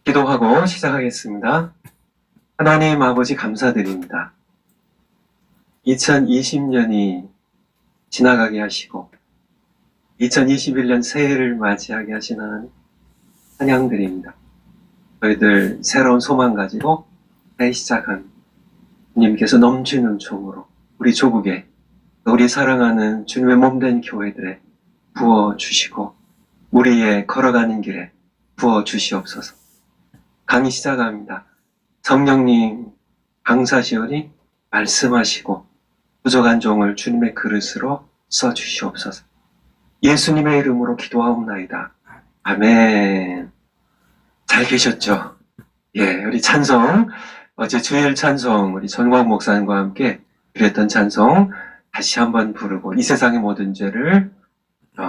기도하고 시작하겠습니다. 하나님 아버지 감사드립니다. 2020년이 지나가게 하시고 2021년 새해를 맞이하게 하신 하나님 찬양드립니다. 저희들 새로운 소망 가지고 새해 시작한 주님께서 넘치는 총으로 우리 조국에 우리 사랑하는 주님의 몸된 교회들에 부어주시고 우리의 걸어가는 길에 부어주시옵소서. 강의 시작합니다. 성령님 강사시오니 말씀하시고 부족한 종을 주님의 그릇으로 써주시옵소서. 예수님의 이름으로 기도하옵나이다. 아멘. 잘 계셨죠? 예, 우리 찬송, 어제 주일 찬송 우리 전광 목사님과 함께 드렸던 찬송 다시 한번 부르고 이 세상의 모든 죄를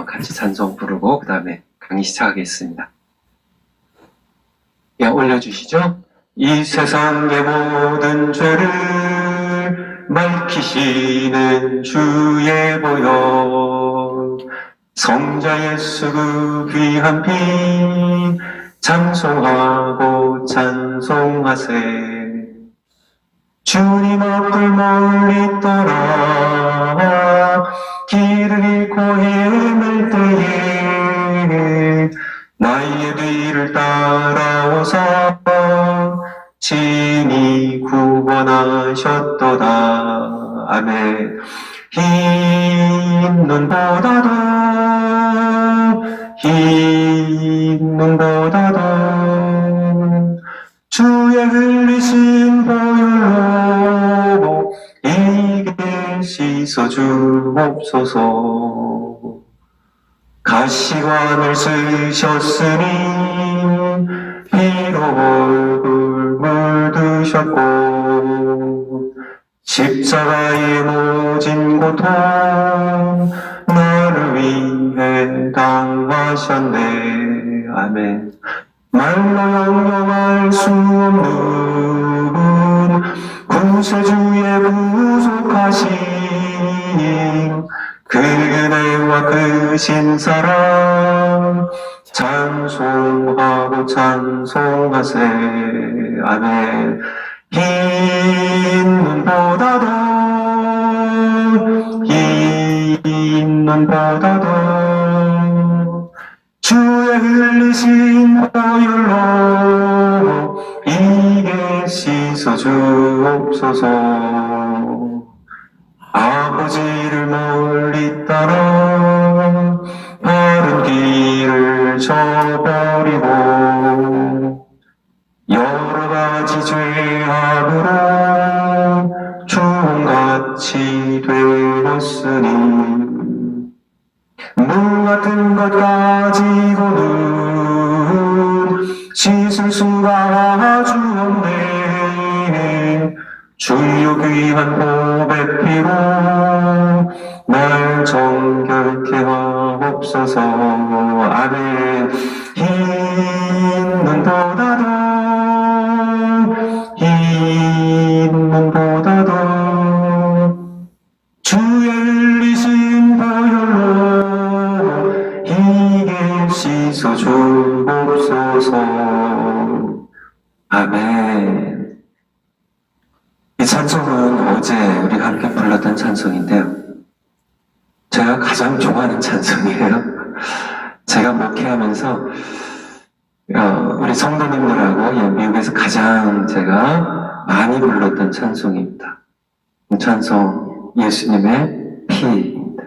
같이 찬송 부르고 그 다음에 강의 시작하겠습니다. 예, 올려주시죠. 이 세상의 모든 죄를 밝히시는 주의 보혈 성자 예수 그 귀한 피 찬송하고 찬송하세. 주님 앞을 멀리 떠나 길을 잃고 헤맬 때에 나의 뒤를 따라오사 친히 구원하셨도다. 아멘. 흰 눈보다도 주의 흘리신 보혈로 이게 씻어주옵소서. 가시관을 쓰셨으니 피로 얼굴 물드셨고 십자가의 모진 고통 나를 위해 당하셨네. 아멘. 말로 형용할 수 없는 구세주의 부족하심 그 은혜와 그 신사랑 찬송하고 찬송하세. 아멘. 흰 눈보다도 주의 흘리신 보혈로 이게 씻어주옵소서. 아버지를 멀리 따라 바른 길을 저버리고 여러 가지 죄악으로 종같이 되었으니 물 같은 것 가지고는 씻을 수가 아주 없네. 주여 귀한 보배 피로 날 정결케 하옵소서. 아멘. 흰 눈보다도 주의 흘리신 보혈로 이게 씻어주옵소서. 아멘. 이 찬송은 어제 우리가 함께 불렀던 찬송인데요. 제가 가장 좋아하는 찬송이에요. 제가 목회하면서 우리 성도님들하고 미국에서 가장 제가 많이 불렀던 찬송입니다. 이 찬송 예수님의 피입니다.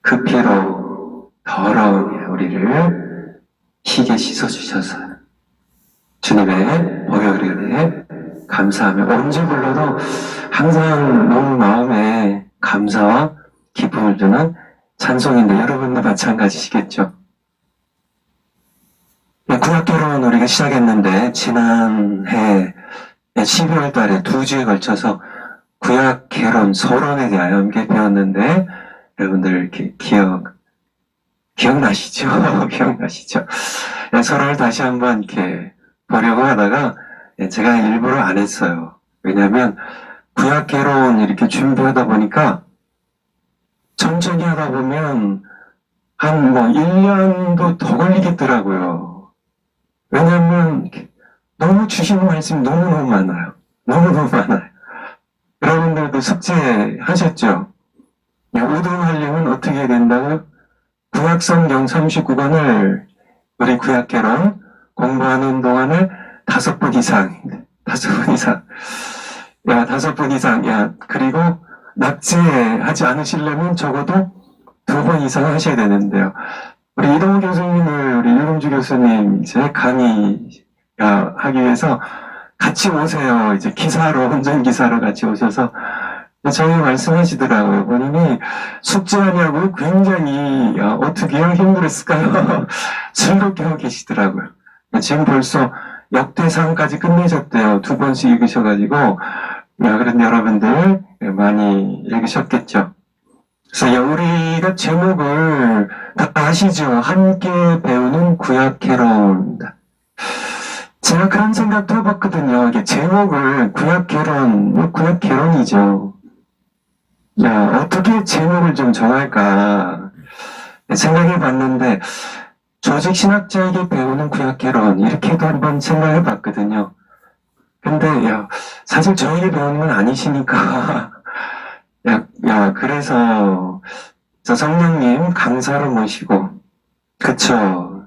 그 피로 더러운 우리를 희게 씻어주셔서 주님의 보혈의 은혜에 감사하며 언제 불러도 항상 온 마음에 감사와 기쁨을 주는 찬송인데 여러분도 마찬가지시겠죠? 구약개론 우리가 시작했는데 지난해 12월 달에 2주에 걸쳐서 구약개론 서론에 대하여 함께 배웠는데 여러분들 이렇게 기억나시죠? 기억나시죠? 서론을 다시 한번 이렇게 보려고 하다가 제가 일부러 안 했어요. 왜냐하면 구약개론 이렇게 준비하다 보니까 천천히 하다 보면 한 1년도 더 걸리겠더라고요. 왜냐하면 너무 주시는 말씀이 너무너무 많아요. 너무너무 많아요. 여러분들도 숙제하셨죠? 우등하려면 어떻게 해야 된다고요? 구약성경 39권을 우리 구약개론 공부하는 동안에 5번 이상, 5번 이상, 5번 이상, 그리고 낙제하지 않으시려면 적어도 2번 이상 하셔야 되는데요. 우리 이동호 교수님을 우리 유동주 교수님 이제 강의 하기 위해서 같이 오세요. 이제 기사로, 운전기사로 같이 오셔서 저희 말씀하시더라고요. 본인이 숙제하냐고 굉장히 어떻게 해야 힘들었을까요? 즐겁게 하고 계시더라고요. 지금 벌써 역대상까지 끝내셨대요. 2번씩 읽으셔가지고 그런데 여러분들 많이 읽으셨겠죠. 그래서 우리가 제목을 다 아시죠? 함께 배우는 구약개론입니다. 제가 그런 생각도 해봤거든요. 이게 제목을 구약개론, 구약개론이죠. 어떻게 제목을 좀 정할까 생각해 봤는데, 조직신학자에게 배우는 구약개론, 이렇게도 한번 생각해 봤거든요. 근데, 사실 저에게 배우는 건 아니시니까, 그래서, 저 성령님 강사로 모시고, 그쵸.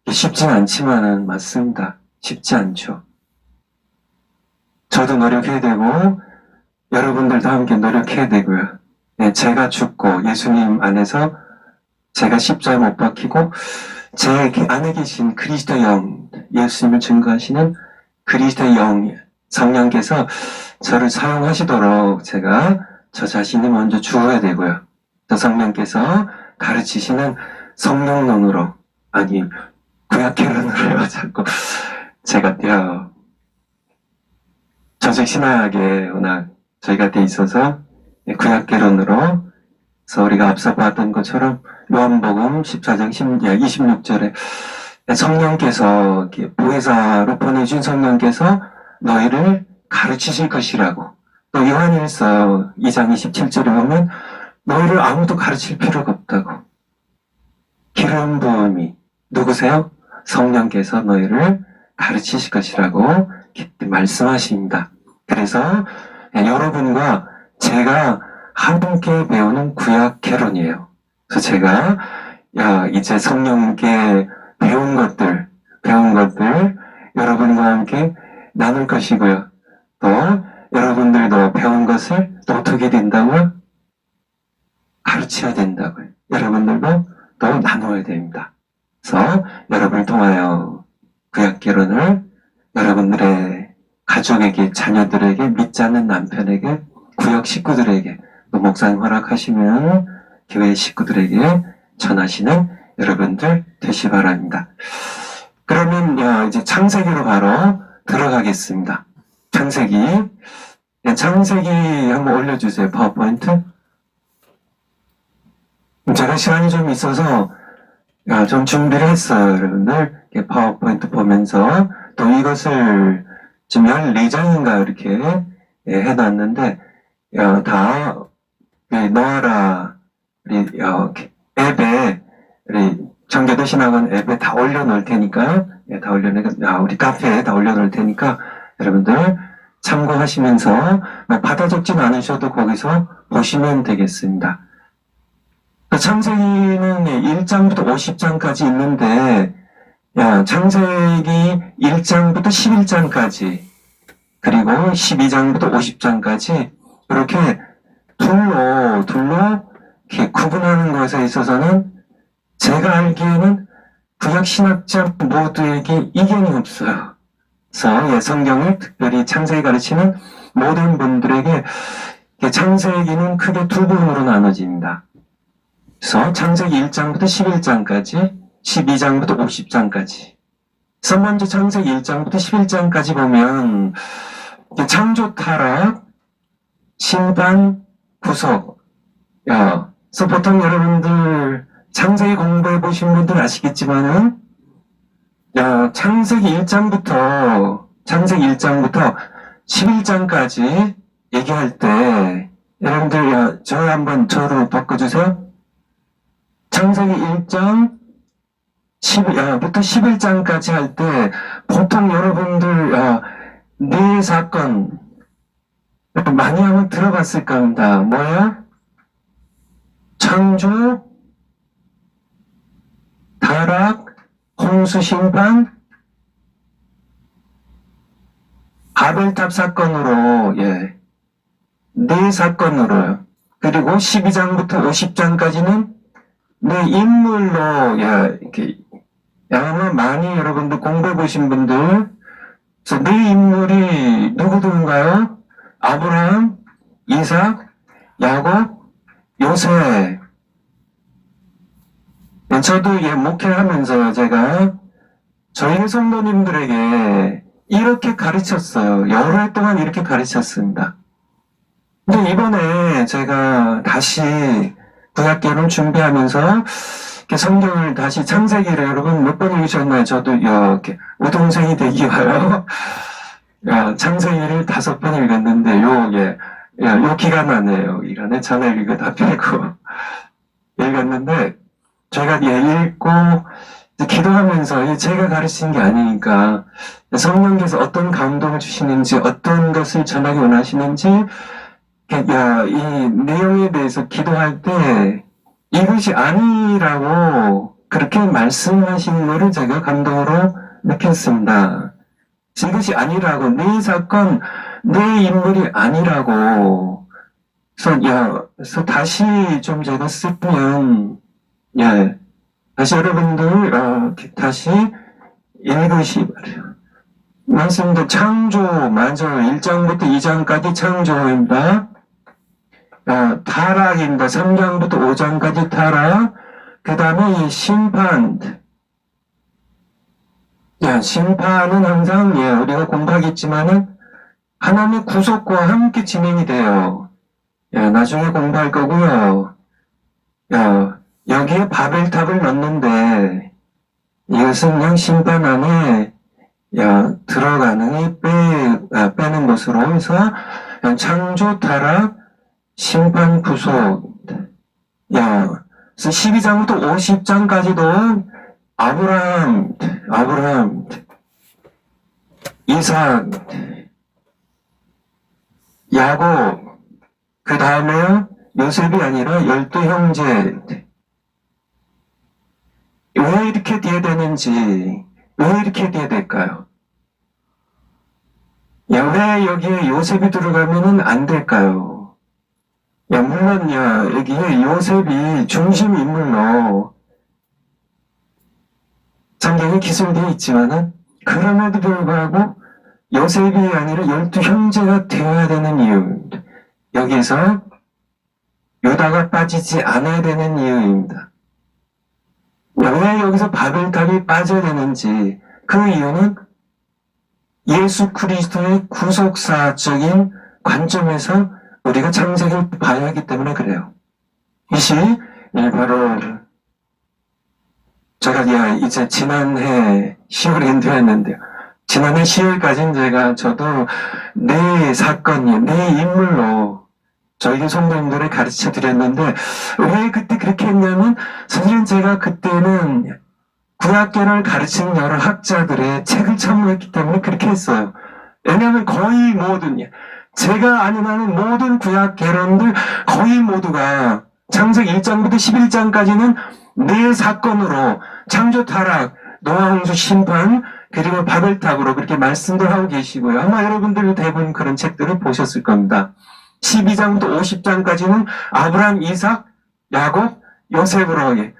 쉽진 않지만은, 맞습니다. 쉽지 않죠. 저도 노력해야 되고, 여러분들도 함께 노력해야 되고요. 제가 죽고 예수님 안에서 제가 십자가에 못 박히고 제 안에 계신 그리스도의 영, 예수님을 증거하시는 그리스도의 영, 성령께서 저를 사용하시도록 제가 저 자신이 먼저 죽어야 되고요. 저 성령께서 가르치시는 성령론으로, 아니 구약개론으로요. 자꾸 제가 조직신학에 워낙 저희가 돼 있어서 구약개론으로, 그래서 우리가 앞서 봤던 것처럼 요한복음 14장 26절에 성령께서 보혜사로 보내준 성령께서 너희를 가르치실 것이라고, 또 요한일서 2장 27절에 보면 너희를 아무도 가르칠 필요가 없다고, 기름 부음이 누구세요? 성령께서 너희를 가르치실 것이라고 말씀하십니다. 그래서 여러분과 제가 함께 배우는 구약개론이에요. 그래서 제가 이제 성령께 배운 것들 여러분과 함께 나눌 것이고요. 또 여러분들도 배운 것을 또 어떻게 된다고요? 가르쳐야 된다고요. 여러분들도 또 나누어야 됩니다. 그래서 여러분을 통하여 구약개론을 여러분들의 가족에게, 자녀들에게, 믿지 않는 남편에게, 구역 식구들에게, 또 목사님 허락하시면 교회 식구들에게 전하시는 여러분들 되시 바랍니다. 그러면 이제 창세기로 바로 들어가겠습니다. 창세기 한번 올려주세요. 파워포인트. 제가 시간이 좀 있어서 좀 준비를 했어요. 여러분들 파워포인트 보면서 또 이것을 지금 14장인가 이렇게 해놨는데 다 넣어라 우리 앱에, 우리 청교도 신학원 앱에 다 올려놓을 테니까요. 다 올려놓으니까 우리 카페에 다 올려놓을 테니까 여러분들 참고하시면서 받아 적진 않으셔도 거기서 보시면 되겠습니다. 창세기는 1장부터 50장까지 있는데 창세기 1장부터 11장까지 그리고 12장부터 50장까지 이렇게 둘로 이렇게 구분하는 것에 있어서는 제가 알기에는 구약신학자 모두에게 이견이 없어요. 그래서 성경을 특별히 창세기 가르치는 모든 분들에게 창세기는 크게 두 부분으로 나눠집니다. 그래서 창세기 1장부터 11장까지 12장부터 50장까지. 그래서 먼저 창세기 1장부터 11장까지 보면 창조 타락, 신반, 구속. 그래서 보통 여러분들 창세기 공부해 보신 분들 아시겠지만은 창세기 1장부터 11장까지 얘기할 때 여러분들 저 한번 저로 바꿔주세요. 창세기 1장 부터 11장까지 할 때 보통 여러분들 네 사건 많이 한번 들어봤을 겁니다. 뭐예요? 창조, 타락, 홍수 심판, 바벨탑 사건으로, 네 사건으로요. 그리고 12장부터 50장까지는 네 인물로, 이렇게, 아마 많이 여러분들 공부해 보신 분들, 그래서 네 인물이 누구들인가요? 아브라함, 이삭, 야곱, 요셉. 저도 목회하면서 제가 저희 성도님들에게 이렇게 가르쳤어요. 여러 해 동안 이렇게 가르쳤습니다. 근데 이번에 제가 다시 구약계를 준비하면서 성경을 다시 창세기를 여러분 몇 번 읽으셨나요? 저도 이렇게 우동생이 되기 위하여 창세기를 5번 읽었는데 요 기간 안에요. 이간에 전화 읽고 다 빼고 읽었는데 제가 읽고 기도하면서 제가 가르친 게 아니니까 성령께서 어떤 감동을 주시는지 어떤 것을 전하기 원하시는지 이 내용에 대해서 기도할 때 이것이 아니라고 그렇게 말씀하신 것을 제가 감동으로 느꼈습니다. 이것이 아니라고, 내 사건, 내 인물이 아니라고. 그래서 다시 좀 제가 쓰면, 다시 여러분들, 다시 읽으시 바래요. 말씀도 창조, 맞아요. 1장부터 2장까지 창조입니다. 타락입니다. 3장부터 5장까지 타락. 그 다음에 심판. 심판은 항상, 우리가 공부하겠지만은, 하나님의 구속과 함께 진행이 돼요. 나중에 공부할 거고요. 여기에 바벨탑을 넣는데, 이것은 그냥 심판 안에, 들어가는, 빼는 것으로 해서, 창조, 타락, 심판, 구속. 그래서 12장부터 50장까지도 아브라함, 이삭, 야곱, 그 다음에 요셉이 아니라 12형제. 왜 이렇게 돼야 되는지, 왜 이렇게 돼야 될까요? 왜 여기에 요셉이 들어가면은 안 될까요? 물론, 여기에 요셉이 중심 인물로 성경에 기술되어 있지만은, 그럼에도 불구하고 요셉이 아니라 12형제가 되어야 되는 이유입니다. 여기서 유다가 빠지지 않아야 되는 이유입니다. 왜 여기서 바벨탑이 빠져야 되는지, 그 이유는 예수 그리스도의 구속사적인 관점에서 우리가 창세기를 봐야 하기 때문에 그래요. 이것이 바로 제가 이제 지난해 10월에 인도했는데요. 지난해 10월까지는 저도 내 사건이, 내 인물로 저희 성도님들을 가르쳐 드렸는데, 왜 그때 그렇게 했냐면, 사실은 제가 그때는 구약계를 가르치는 여러 학자들의 책을 참고했기 때문에 그렇게 했어요. 왜냐하면 거의 모든, 제가 아는 모든 구약계론들 거의 모두가 창세기 1장부터 11장까지는 네 사건으로 창조, 타락, 노아, 홍수, 심판, 그리고 바벨탑으로 그렇게 말씀도 하고 계시고요. 아마 여러분들도 대부분 그런 책들을 보셨을 겁니다. 12장부터 50장까지는 아브라함, 이삭, 야곱, 요셉으로 네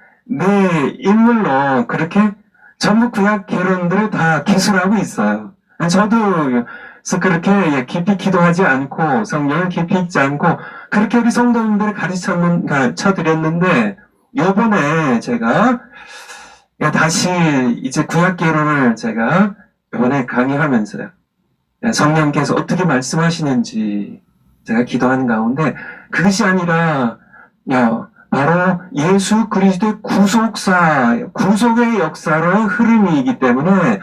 인물로 그렇게 전부 구약 개론들을 다 기술하고 있어요. 저도 그래서 그렇게 깊이 기도하지 않고 성령을 깊이 읽지 않고 그렇게 우리 성도님들을 가르쳐드렸는데, 요번에 제가 다시 이제 구약 개론을 제가 이번에 강의하면서요, 성령께서 어떻게 말씀하시는지 제가 기도하는 가운데, 그것이 아니라 바로 예수 그리스도의 구속의 역사로의 흐름이기 때문에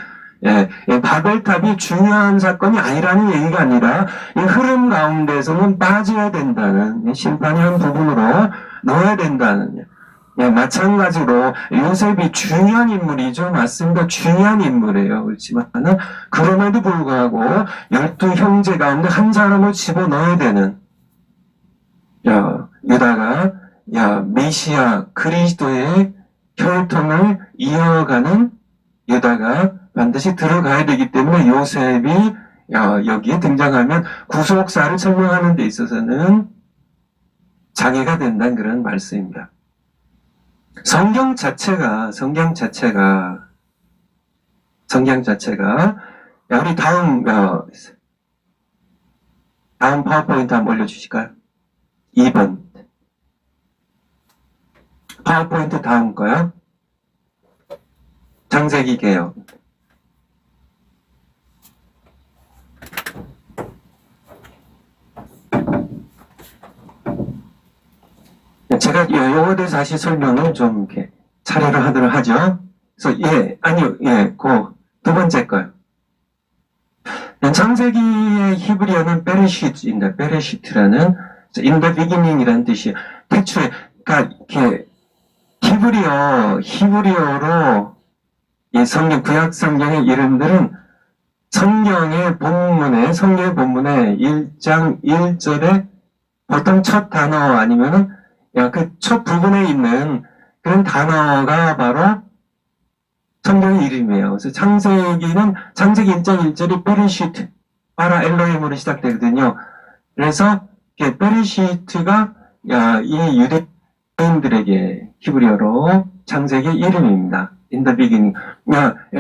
바벨탑이 중요한 사건이 아니라는 얘기가 아니라 이 흐름 가운데서는 빠져야 된다는, 심판의 한 부분으로 넣어야 된다는, 예, 마찬가지로 요셉이 중요한 인물이죠. 맞습니다. 중요한 인물이에요. 그렇지만은 그럼에도 불구하고 12형제 가운데 한 사람을 집어넣어야 되는 유다가 메시아 그리스도의 혈통을 이어가는 유다가 반드시 들어가야 되기 때문에 요셉이 여기에 등장하면 구속사를 설명하는 데 있어서는 장애가 된다는 그런 말씀입니다. 성경 자체가 우리 다음 파워포인트 한번 올려주실까요? 2번 파워포인트 다음 거요. 창세기 개요. 제가 요거에 대해서 다시 설명을 좀 이렇게 차례로 하도록 하죠. 그래서 그 두 번째 거요. 창세기의 히브리어는 베레시트입니다. 베레시트라는 in the beginning이라는 뜻이에요. 태초에 그러니까 이렇게 히브리어로 이 성경 구약 성경의 이름들은 성경의 본문에 1장 1절에 보통 첫 단어 아니면은 그 첫 부분에 있는 그런 단어가 바로 성경의 이름이에요. 그래서 창세기 1장 1절이 베레시트, 바라 엘로힘으로 시작되거든요. 그래서 베레시트가 이 유대인들에게 히브리어로 창세기의 이름입니다. In the beginning.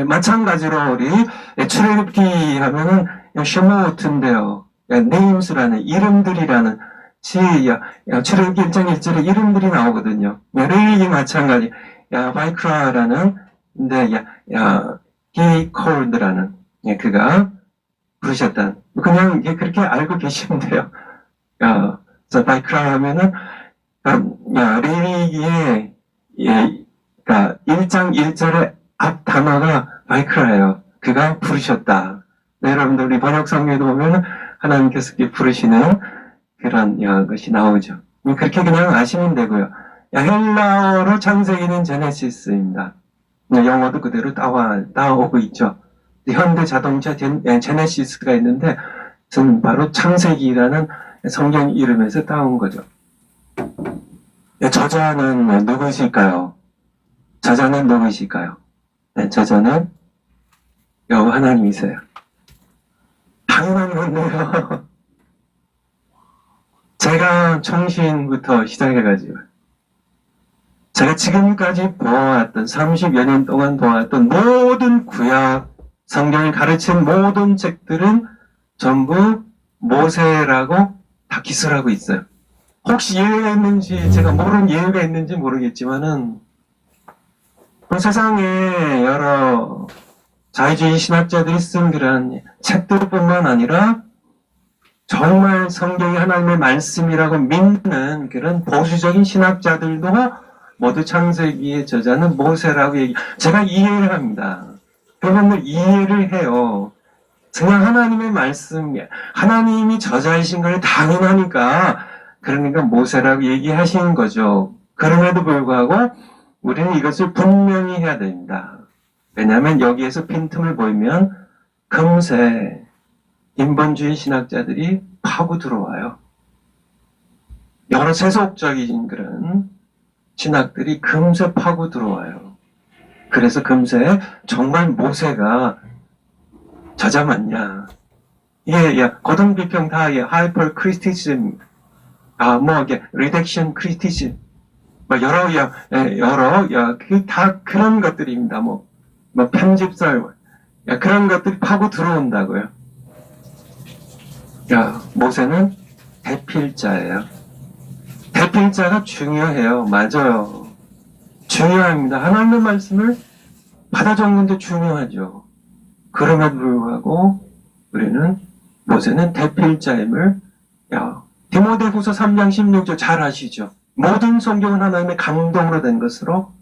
마찬가지로 우리 출애굽기 하면은 쉐모트인데요. names라는 이름들이라는 출애굽기 1장 1절에 이름들이 나오거든요. 레위기 마찬가지. 바이크라라는 근데 he called라는 그가 부르셨다. 그냥 그렇게 알고 계시면 돼요. 그래서 바이크라 하면은 레위기에 1장 1절의 앞 단어가 바이크라예요. 그가 부르셨다. 여러분들 우리 번역 성경에도 보면 하나님께서 부르시는 그런 것이 나오죠. 그렇게 그냥 아시면 되고요. 헬라어로 창세기는 제네시스입니다. 영어도 그대로 따오고 있죠. 현대 자동차 제네시스가 있는데 그것은 바로 창세기라는 성경 이름에서 따온 거죠. 저자는 누구실까요? 저자는 여호와 하나님이세요. 당연한 건데요. 제가 청신부터 시작해가지고 제가 지금까지 보아왔던 30여 년 동안 보아왔던 모든 구약 성경을 가르친 모든 책들은 전부 모세라고 다 기술하고 있어요. 혹시 예외가 있는지 제가 모르는 예외가 있는지 모르겠지만은 세상에 여러 자유주의 신학자들이 쓴 그런 책들뿐만 아니라 정말 성경이 하나님의 말씀이라고 믿는 그런 보수적인 신학자들도 모두 창세기의 저자는 모세라고 제가 이해를 합니다. 여러분들 이해를 해요. 그냥 하나님의 말씀, 하나님이 저자이신 걸 당연하니까 그러니까 모세라고 얘기하시는 거죠. 그럼에도 불구하고 우리는 이것을 분명히 해야 됩니다. 왜냐하면 여기에서 빈틈을 보이면 금세 인본주의 신학자들이 파고 들어와요. 여러 세속적인 그런 신학들이 금세 파고 들어와요. 그래서 금세 정말 모세가 저자 맞냐. 이게 고등비평 다 하이퍼 크리티즘, 리덕션 크리티즘, 여러 다 그런 것들입니다. 편집설, 그런 것들이 파고 들어온다고요. 모세는 대필자예요. 대필자가 중요해요. 맞아요. 중요합니다. 하나님의 말씀을 받아 적는 게 중요하죠. 그럼에도 불구하고 우리는 모세는 대필자임을 디모데후서 3장 16절 잘 아시죠? 모든 성경은 하나님의 감동으로 된 것으로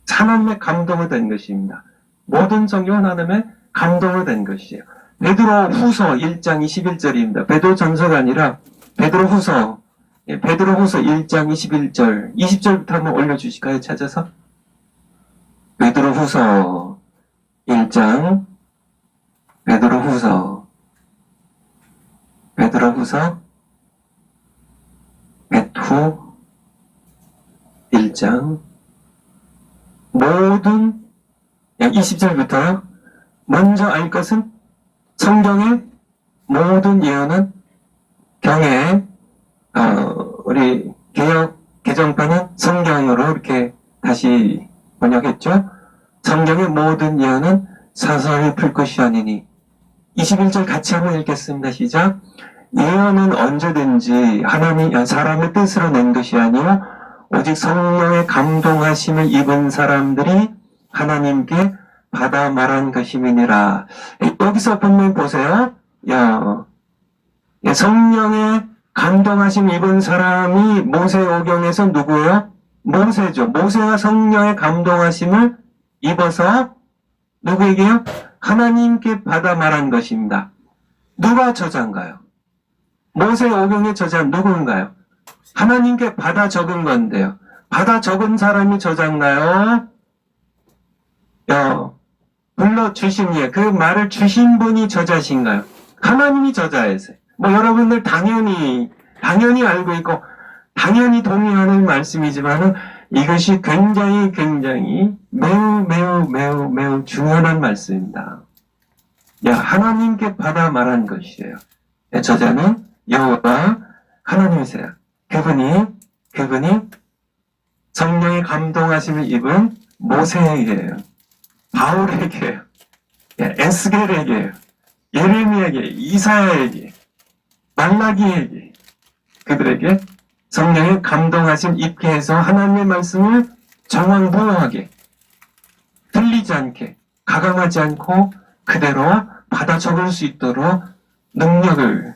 하나님의 감동으로 된 것입니다. 모든 성경은 하나님의 감동으로 된 것이에요. 베드로 후서 1장 21절입니다. 베드로 전서가 아니라 베드로 후서 예, 베드로후서 1장 21절, 20절부터 한번 올려주실까요? 찾아서. 베드로후서 1장, 베드로후서 1장, 모든, 20절부터요. 먼저 알 것은 성경의 모든 예언은 경에, 우리 개정판은 성경으로 이렇게 다시 번역했죠. 성경의 모든 예언은 사설이 풀 것이 아니니. 21절 같이 한번 읽겠습니다. 시작. 예언은 언제든지 사람의 뜻으로 낸 것이 아니요 오직 성령의 감동하심을 입은 사람들이 하나님께 받아 말한 것임이니라. 여기서 본문 보세요. 성령의 감동하심 입은 사람이 모세오경에서 누구예요? 모세죠. 모세가 성령의 감동하심을 입어서 누구에게요? 하나님께 받아 말한 것입니다. 누가 저자인가요? 모세오경의 저자 누구인가요? 하나님께 받아 적은 건데요. 받아 적은 사람이 저자인가요? 불러주신 그 말을 주신 분이 저자신가요? 하나님이 저자였어요. 여러분들 당연히 알고 있고 당연히 동의하는 말씀이지만은 이것이 굉장히 매우 중요한 말씀입니다. 하나님께 받아 말한 것이에요. 저자는 여호와 하나님이세요. 그분이 성령의 감동하심을 입은 모세에게요. 바울에게요. 에스겔에게요. 예레미야에게, 이사야에게, 말라기에게, 그들에게 성령의 감동하심 입게 해서 하나님의 말씀을 정확무효하게, 틀리지 않게, 가감하지 않고 그대로 받아 적을 수 있도록 능력을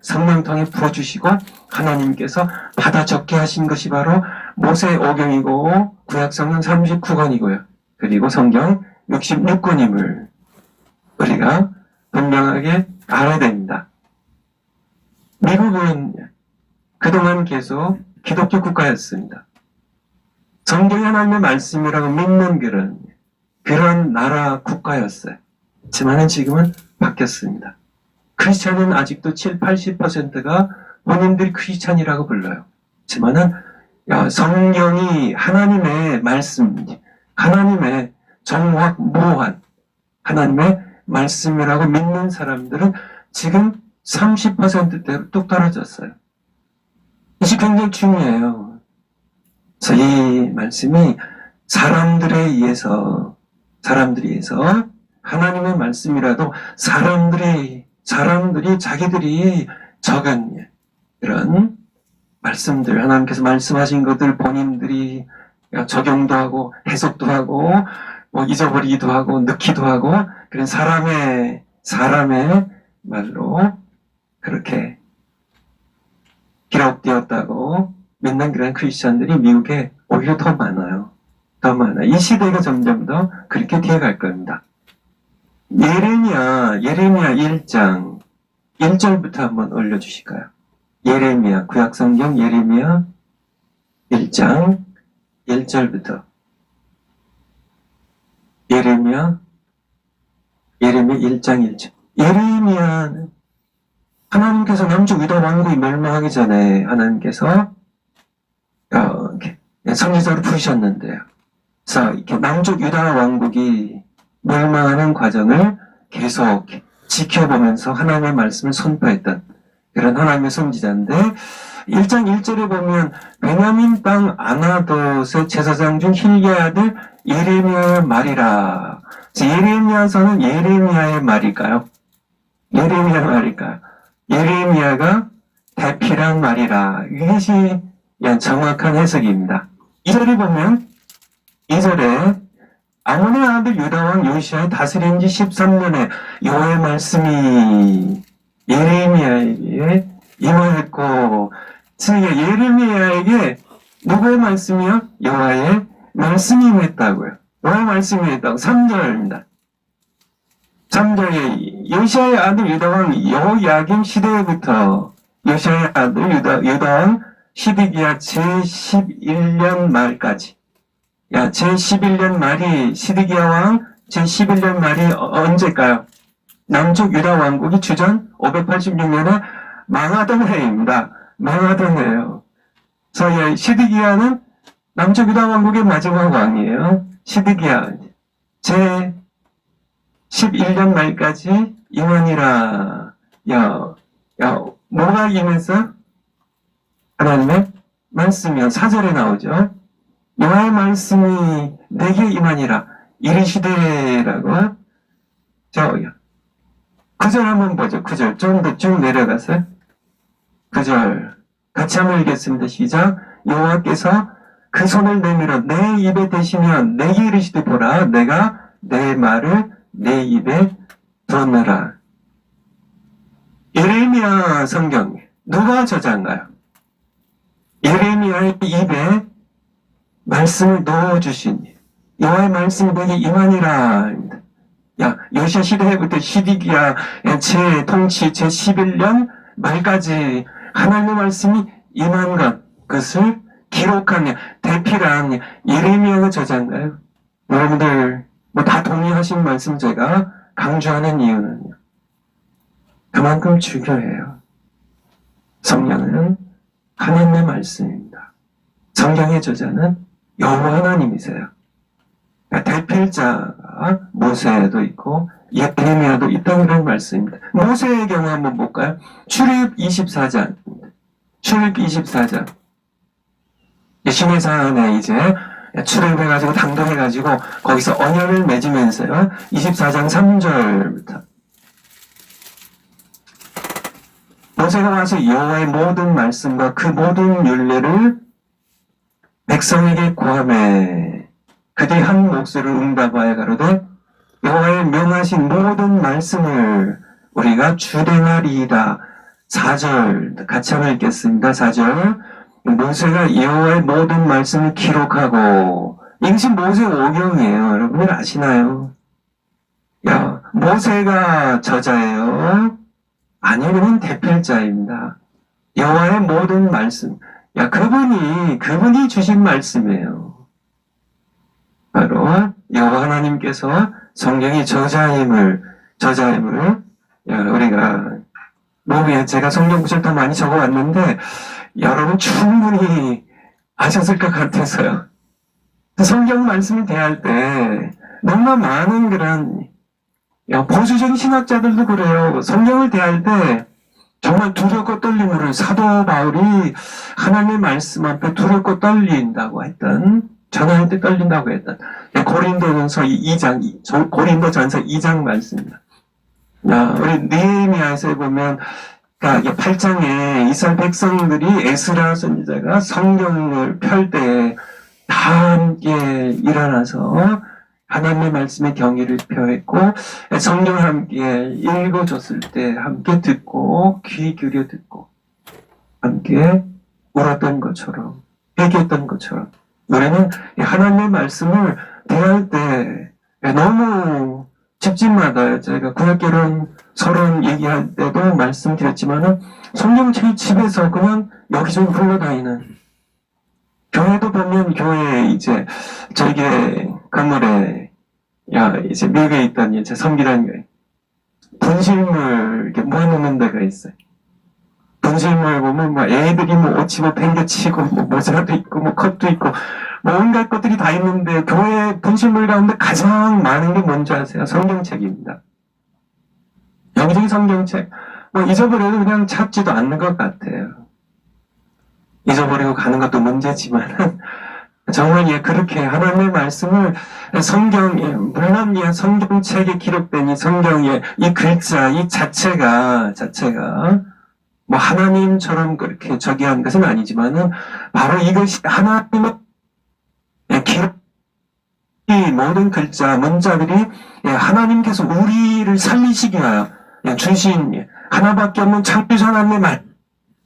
성령 통해 부어주시고 하나님께서 받아 적게 하신 것이 바로 모세오경이고 구약성경 39권이고요. 그리고 성경 66권임을 우리가 분명하게 알아야 됩니다. 미국은 그동안 계속 기독교 국가였습니다. 성경이 하나님의 말씀이라고 믿는 그런 나라 국가였어요. 하지만 지금은 바뀌었습니다. 크리스찬은 아직도 80%가 본인들이 크리스찬이라고 불러요. 하지만은 성경이 하나님의 말씀, 하나님의 정확무한 하나님의 말씀이라고 믿는 사람들은 지금 30%대로 뚝 떨어졌어요. 이것이 굉장히 중요해요. 그래서 이 말씀이 사람들에 의해서 하나님의 말씀이라도 사람들이 자기들이 적은 이런 말씀들, 하나님께서 말씀하신 것들 본인들이 적용도 하고 해석도 하고 잊어버리기도 하고 넣기도 하고 그런 사람의 말로 그렇게 기록되었다고 믿는 그런 크리스천들이 미국에 오히려 더 많아요. 이 시대가 점점 더 그렇게 되어갈 겁니다. 예레미야 1장 1절부터 한번 올려주실까요? 예레미야, 구약성경 예레미야 1장 1절부터. 예레미야 1장 1절. 예레미야는 하나님께서 남쪽 유다 왕국이 멸망하기 전에 하나님께서 선지자로 부르셨는데요. 그래서 이렇게 남쪽 유다 왕국이 멸망하는 과정을 계속 지켜보면서 하나님의 말씀을 선포했던 그런 하나님의 선지자인데 1장 1절에 보면 베냐민 땅 아나돗의 제사장 중 힐기야의 아들 예레미야의 말이라. 예레미야서는 예레미야의 말일까요? 예레미야가 대필한 말이라. 이것이 정확한 해석입니다. 2절에 보면 2절에 아몬의 아들 유다왕 요시아의 다스린 지 13년에 여호와의 말씀이 예레미야에게 임하였고, 예레미야에게 누구의 말씀이요? 여호와의 말씀이 임했다고요. 여호와의 말씀이 임했다고. 3절입니다. 3절에 요시아의 아들 유다왕 여호야김 시대부터 요시아의 아들 유다왕 시드기야 제11년 말까지. 제11년 말이 시드기야 왕 제11년 말이 언제일까요? 남쪽 유다 왕국이 주전 586년에 망하던 해입니다. 망하던 해예요. 그래서 시드기야는 남쪽 유다 왕국의 마지막 왕이에요. 시드기야 제 11년 말까지 임하니라. 뭐가 임해서? 하나님의 말씀이요. 4절에 나오죠. 여호와의 말씀이 내게 임하니라. 이르시되라고. 9절 한번 보죠. 9절. 좀 더 쭉 내려가서 9절. 같이 한번 읽겠습니다. 시작. 여호와께서 그 손을 내밀어 내 입에 대시면 내게 이르시되 보라. 내가 내 말을 내 입에 두었노라. 예레미야 성경 누가 저자인가요? 예레미야의 입에 말씀을 넣어주신 여호와의 말씀이 내게 임하니라. 요시야 시대부터 시드기야 제 통치 제 11년 말까지 하나님의 말씀이 임한 그것을 기록한 대필한 예레미야가 저자인가요? 여러분들 다 동의하신 말씀 제가 강조하는 이유는요. 그만큼 중요해요. 성경은 하나님의 말씀입니다. 성경의 저자는 여호와 하나님이세요. 대필자가 모세도 있고 예레미야도 있다는 말씀입니다. 모세의 경우 한번 볼까요? 출애굽 24장. 출애굽 24장. 시내산에 이제 출애굽해가지고 당도해가지고 거기서 언약을 맺으면서요. 24장 3절부터 모세가 와서 여호와의 모든 말씀과 그 모든 율례를 백성에게 고하매 그들이 한 목소리를 응답하여 가로되 여호와의 명하신 모든 말씀을 우리가 주행하리이다. 4절 같이 한번 읽겠습니다. 4절 모세가 여호와의 모든 말씀을 기록하고 이것이 모세오경이에요. 여러분들 아시나요? 모세가 저자예요. 아니요, 그는 대필자입니다. 여호와의 모든 말씀. 그분이 주신 말씀이에요. 바로 여호와 하나님께서 성경이 저자임을 우리가 제가 성경 구절 더 많이 적어왔는데 여러분 충분히 아셨을 것 같아서요. 성경 말씀을 대할 때 너무나 많은 그런 보수적인 신학자들도 그래요. 성경을 대할 때 정말 두렵고 떨림으로 사도 바울이 하나님의 말씀 앞에 두렵고 떨린다고 했던 전할 때 떨린다고 했던 고린도전서 2장 고린도전서 2장 말씀입니다. 우리 느헤미야에서 보면 8장에 이스라엘 백성들이 에스라 선지자가 성경을 펼 때 다 함께 일어나서 하나님의 말씀의 경의를 표했고 성경을 함께 읽어줬을 때 함께 듣고 귀 기울여 듣고 함께 울었던 것처럼 회개했던 것처럼 우리는 하나님의 말씀을 대할 때 너무 집집마다 제가 구약개론 서론 얘기할 때도 말씀드렸지만은 성경책이 집에서 그냥 여기저기 흘러다니는 교회도 보면 교회 이제 저게 건물에 이제 미국에 있던 이제 성기란 교회 분실물 이렇게 모아놓는 데가 있어요. 분실물 보면 애들이 옷 집어 팽개치고 모자도 있고 컵도 있고 온갖 것들이 다 있는데 교회 분실물 가운데 가장 많은 게 뭔지 아세요? 성경책입니다. 여기저기 성경책 잊어버려도 그냥 찾지도 않는 것 같아요. 잊어버리고 가는 것도 문제지만 정말 그렇게 하나님의 말씀을 물론 성경책에 기록된 이 성경의 이 글자 이 자체가 하나님처럼 그렇게 저기한 것은 아니지만은 바로 이것이 하나님의 기록 이 모든 글자 문자들이 하나님께서 우리를 살리시기 위하여 주신 하나밖에 없는 창조자 하나님의 말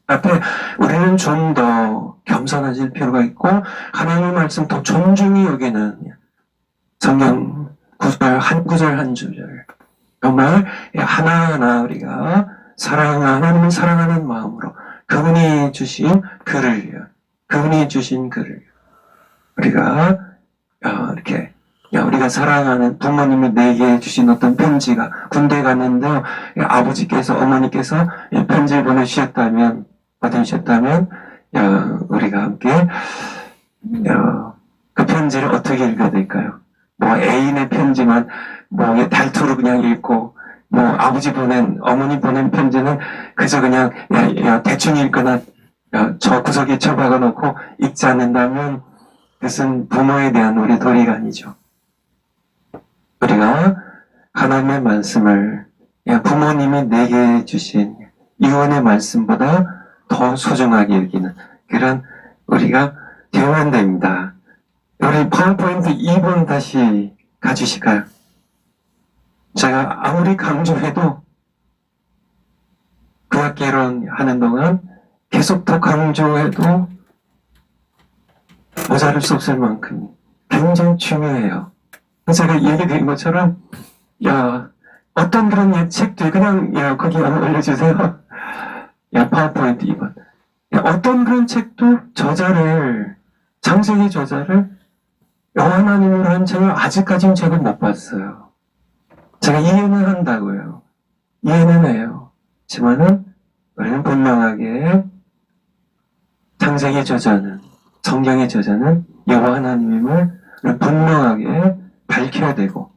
앞에 우리는 좀 더 겸손해질 필요가 있고 하나님의 말씀 더 존중히 여기는 성경 구절 한 구절 한 구절 정말 하나하나 우리가 하나님을 사랑하는 마음으로 그분이 주신 글을요. 그분이 주신 글을 우리가 이렇게 우리가 사랑하는 부모님이 내게 주신 어떤 편지가 군대 갔는데요. 아버지께서 어머니께서 편지를 받으셨다면 우리가 함께 그 편지를 어떻게 읽어야 될까요? 뭐 애인의 편지만 뭐 달투로 그냥 읽고 뭐 어머니 보낸 편지는 그저 그냥 대충 읽거나 저 구석에 처박아 놓고 읽지 않는다면 그것은 부모에 대한 우리 도리가 아니죠. 우리가 하나님의 말씀을 부모님이 내게 주신 유언의 말씀보다 더 소중하게 여기는 그런 우리가 되어야 됩니다. 우리 파워포인트 2번 다시 가주실까요? 제가 아무리 강조해도 구약개론 하는 동안 계속 더 강조해도 모자랄 수 없을 만큼 굉장히 중요해요. 제가 얘기드린 것처럼 어떤 그런 책들 그냥 거기 한번 올려주세요. 파워포인트 2번 어떤 그런 책도 창세기 저자를 하나님으로 한 책을 아직까지는 제가 못 봤어요. 제가 이해는 한다고요. 이해는 해요. 하지만은 우리는 분명하게 창세기 저자는 성경의 저자는 여호와 하나님임을 분명하게 밝혀야 되고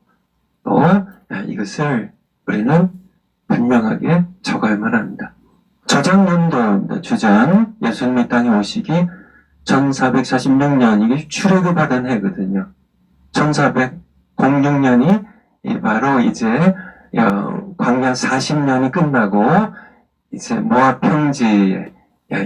또 이것을 우리는 분명하게 적어야만 합니다. 저작년도 주전 예수님이 땅에 오시기 1446년 이게 출애굽하던 해거든요. 1406년이 바로 이제 광야 40년이 끝나고 이제 모압 평지에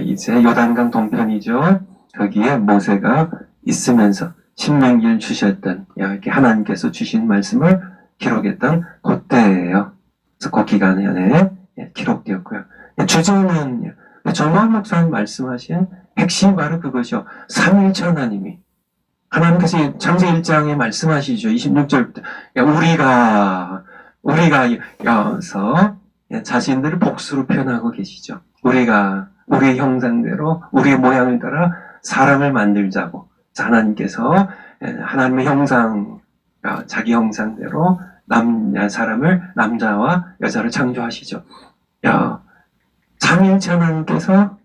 이제 요단강 동편이죠. 거기에 모세가 있으면서 신명기를 주셨던 이렇게 하나님께서 주신 말씀을 기록했던 그때예요. 그래서 그 기간에 기록되었고요. 주제는 정광 목사님 말씀하신 핵심이 바로 그것이요. 삼일체 하나님께서 창세기 1장에 말씀하시죠. 26절부터 우리가 여서 자신들을 복수로 표현하고 계시죠. 우리가 우리의 형상대로 우리의 모양을 따라 사람을 만들자고 하나님께서 하나님의 형상 자기 형상대로 사람을 남자와 여자를 창조하시죠. 삼일체 하나님께서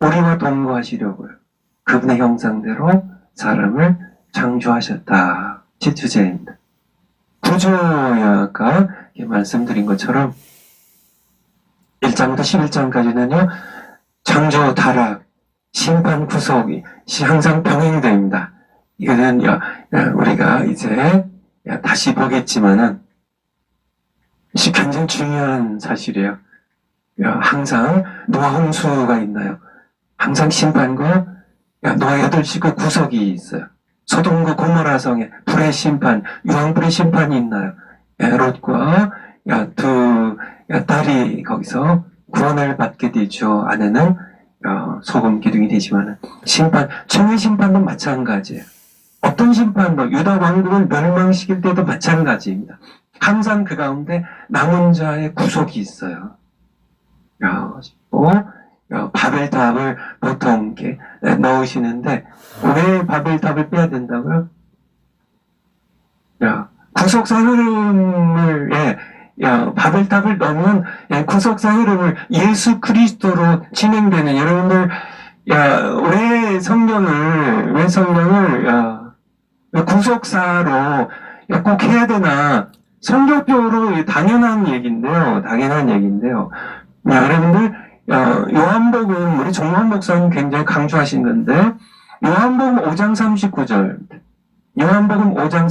우리와 동거하시려고요. 그분의 형상대로 사람을 창조하셨다. 제 주제입니다. 구조야 아까 말씀드린 것처럼 1장부터 11장까지는요. 창조, 타락, 심판, 구속이 항상 병행됩니다. 이거는 우리가 이제 다시 보겠지만은 굉장히 중요한 사실이에요. 항상 노아 홍수가 있나요? 항상 심판과 노아 8식구 구속이 있어요. 소돔과 고모라 성에 불의 심판, 유황불의 심판이 있나요? 롯과 두 딸이 거기서 구원을 받게 되죠. 아내는 소금 기둥이 되지만은 최후의 심판도 마찬가지예요. 어떤 심판도 유다 왕국을 멸망시킬 때도 마찬가지입니다. 항상 그 가운데 남은 자의 구속이 있어요. 바벨탑을 보통 이렇게 넣으시는데 왜 바벨탑을 빼야 된다고요? 구속사 흐름을 바벨탑을 넣으면 구속사 흐름을 예수 그리스도로 진행되는 여러분들 왜 성경을 구속사로 꼭 해야 되나? 성경적으로 당연한 얘기인데요. 여러분들 요한복음 우리 정만 목사님 굉장히 강조하신 건데 요한복음 5장 39절 요한복음 5장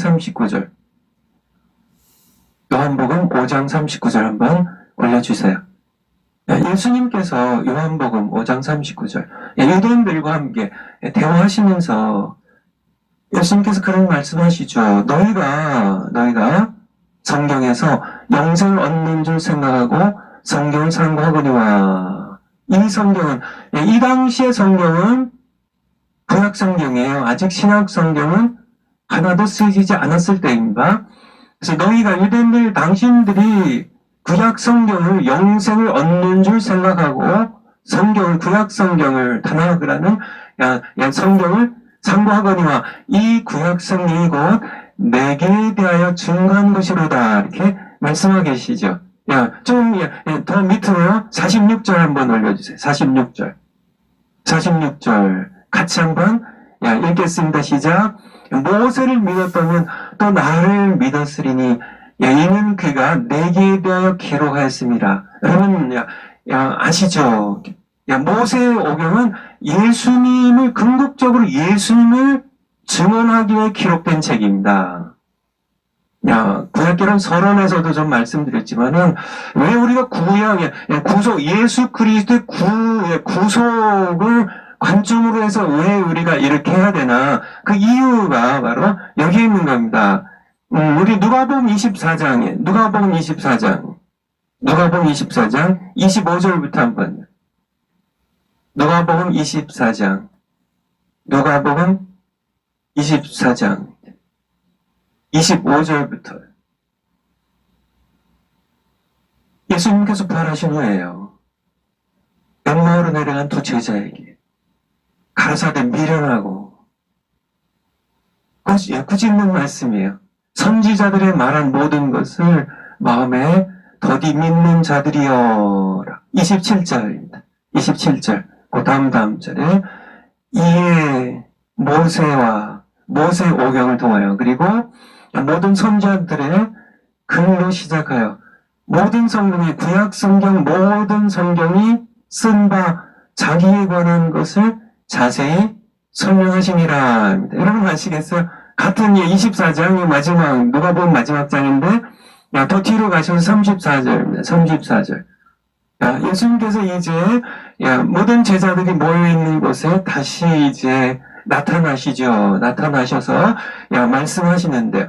39절 한번 올려주세요. 예수님께서 요한복음 5장 39절 유대인들과 함께 대화하시면서 예수님께서 그런 말씀하시죠. 너희가 성경에서 영생을 얻는 줄 생각하고 성경을 상고하거니와 이 성경은 이 당시의 성경은 구약 성경이에요. 아직 신약 성경은 하나도 쓰이지 않았을 때입니다. 그래서 너희가 유대인들 당신들이 구약 성경을 영생을 얻는 줄 생각하고 성경을, 구약 성경을, 다나흐라는 성경을 상고하거니와 이 구약 성경이 곧 내게 대하여 증거한 것이로다. 이렇게 말씀하고 계시죠. 좀 더 밑으로요. 46절 한번 올려주세요. 46절. 46절. 같이 한번 읽겠습니다. 시작. 모세를 믿었다면 또 나를 믿었으리니 이는 그가 내게 대하여 기록하였습니다. 여러분 아시죠? 모세의 오경은 예수님을 궁극적으로 예수님을 증언하기 위해 기록된 책입니다. 구약계론 서론에서도 좀 말씀드렸지만은 왜 우리가 구속 예수 그리스도의 구속을 관점으로 해서 왜 우리가 이렇게 해야 되나? 그 이유가 바로 여기 있는 겁니다. 우리 누가복음 24장 25절부터 한번. 누가복음 24장 25절부터. 예수님께서 부활하신 후에요. 연마으로 내려간 두 제자에게 가라사대 미련하고 굳이 있는 말씀이에요. 선지자들의 말한 모든 것을 마음에 더디 믿는 자들이여라. 27절입니다. 27절. 그 다음 절에 이에 모세의 오경을 통하여 그리고 모든 선지자들의 글로 시작하여 모든 성경이 구약 성경 모든 성경이 쓴 바 자기에 관한 것을 자세히 설명하시니라. 여러분 아시겠어요? 같은 24장 마지막 누가복음 마지막 장인데 더 뒤로 가셔서 34절입니다. 34절. 예수님께서 이제 모든 제자들이 모여있는 곳에 다시 이제 나타나셔서 말씀하시는데요.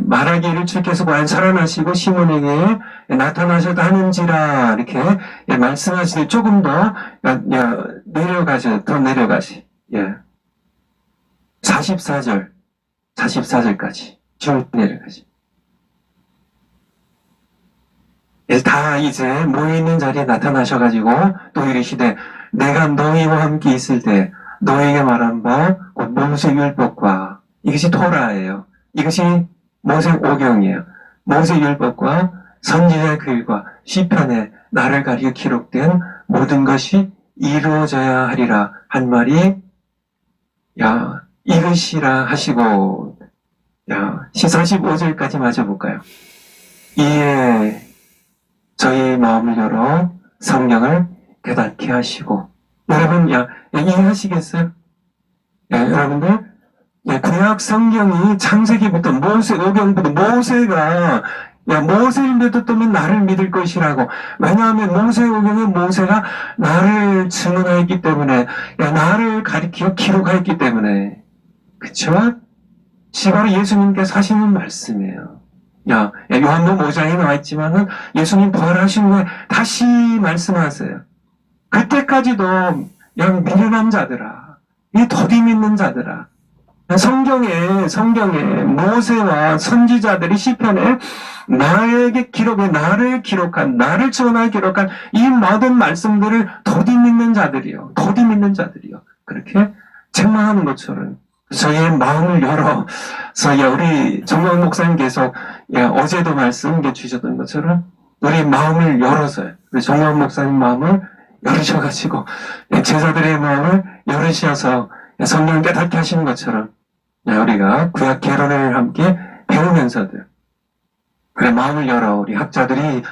말하기를 주께서 과연 살아나시고 시몬에게 나타나셔도 하는지라 이렇게 말씀하시는데 조금 더 더 내려가시. 44절까지 쭉 내려가시. 다 이제 모여있는 자리에 나타나셔가지고 또 이르시되 내가 너희와 함께 있을 때 너에게 말한 바 곧 모세율법과 이것이 토라예요. 이것이 모세오경이에요. 모세율법과 선지자의 글과 시편에 나를 가리켜 기록된 모든 것이 이루어져야 하리라 한 말이 이것이라 하시고 45절까지 맞아볼까요? 이에 저희 마음을 열어 성경을 깨닫게 하시고 여러분 이해하시겠어요? 여러분들 구약 성경이 창세기부터 모세오경부터 모세가 모세를 믿었다면 나를 믿을 것이라고. 왜냐하면 모세오경은 모세가 나를 증언하였기 때문에 나를 가리켜 기록하였기 때문에. 그쵸? 바로 예수님께서 하시는 말씀이에요. 요한복음 5장에 나와있지만은 예수님 부활하신 후에 다시 말씀하세요. 그때까지도 미련한 자들아, 이 더디 믿는 자들아, 성경에 모세와 선지자들이 시편에 나에게 나를 증언하여 기록한 이 모든 말씀들을 더디 믿는 자들이요. 그렇게 책망하는 것처럼 저희의 마음을 열어서 우리 정광 목사님 계속 어제도 말씀 주셨던 것처럼 우리 마음을 열어서요. 우리 정광 목사님 마음을 열으셔가지고 제자들의 마음을 열으셔서 성경을 깨닫게 하시는 것처럼 우리가 구약 개론을 함께 배우면서도 그래 마음을 열어. 우리 학자들이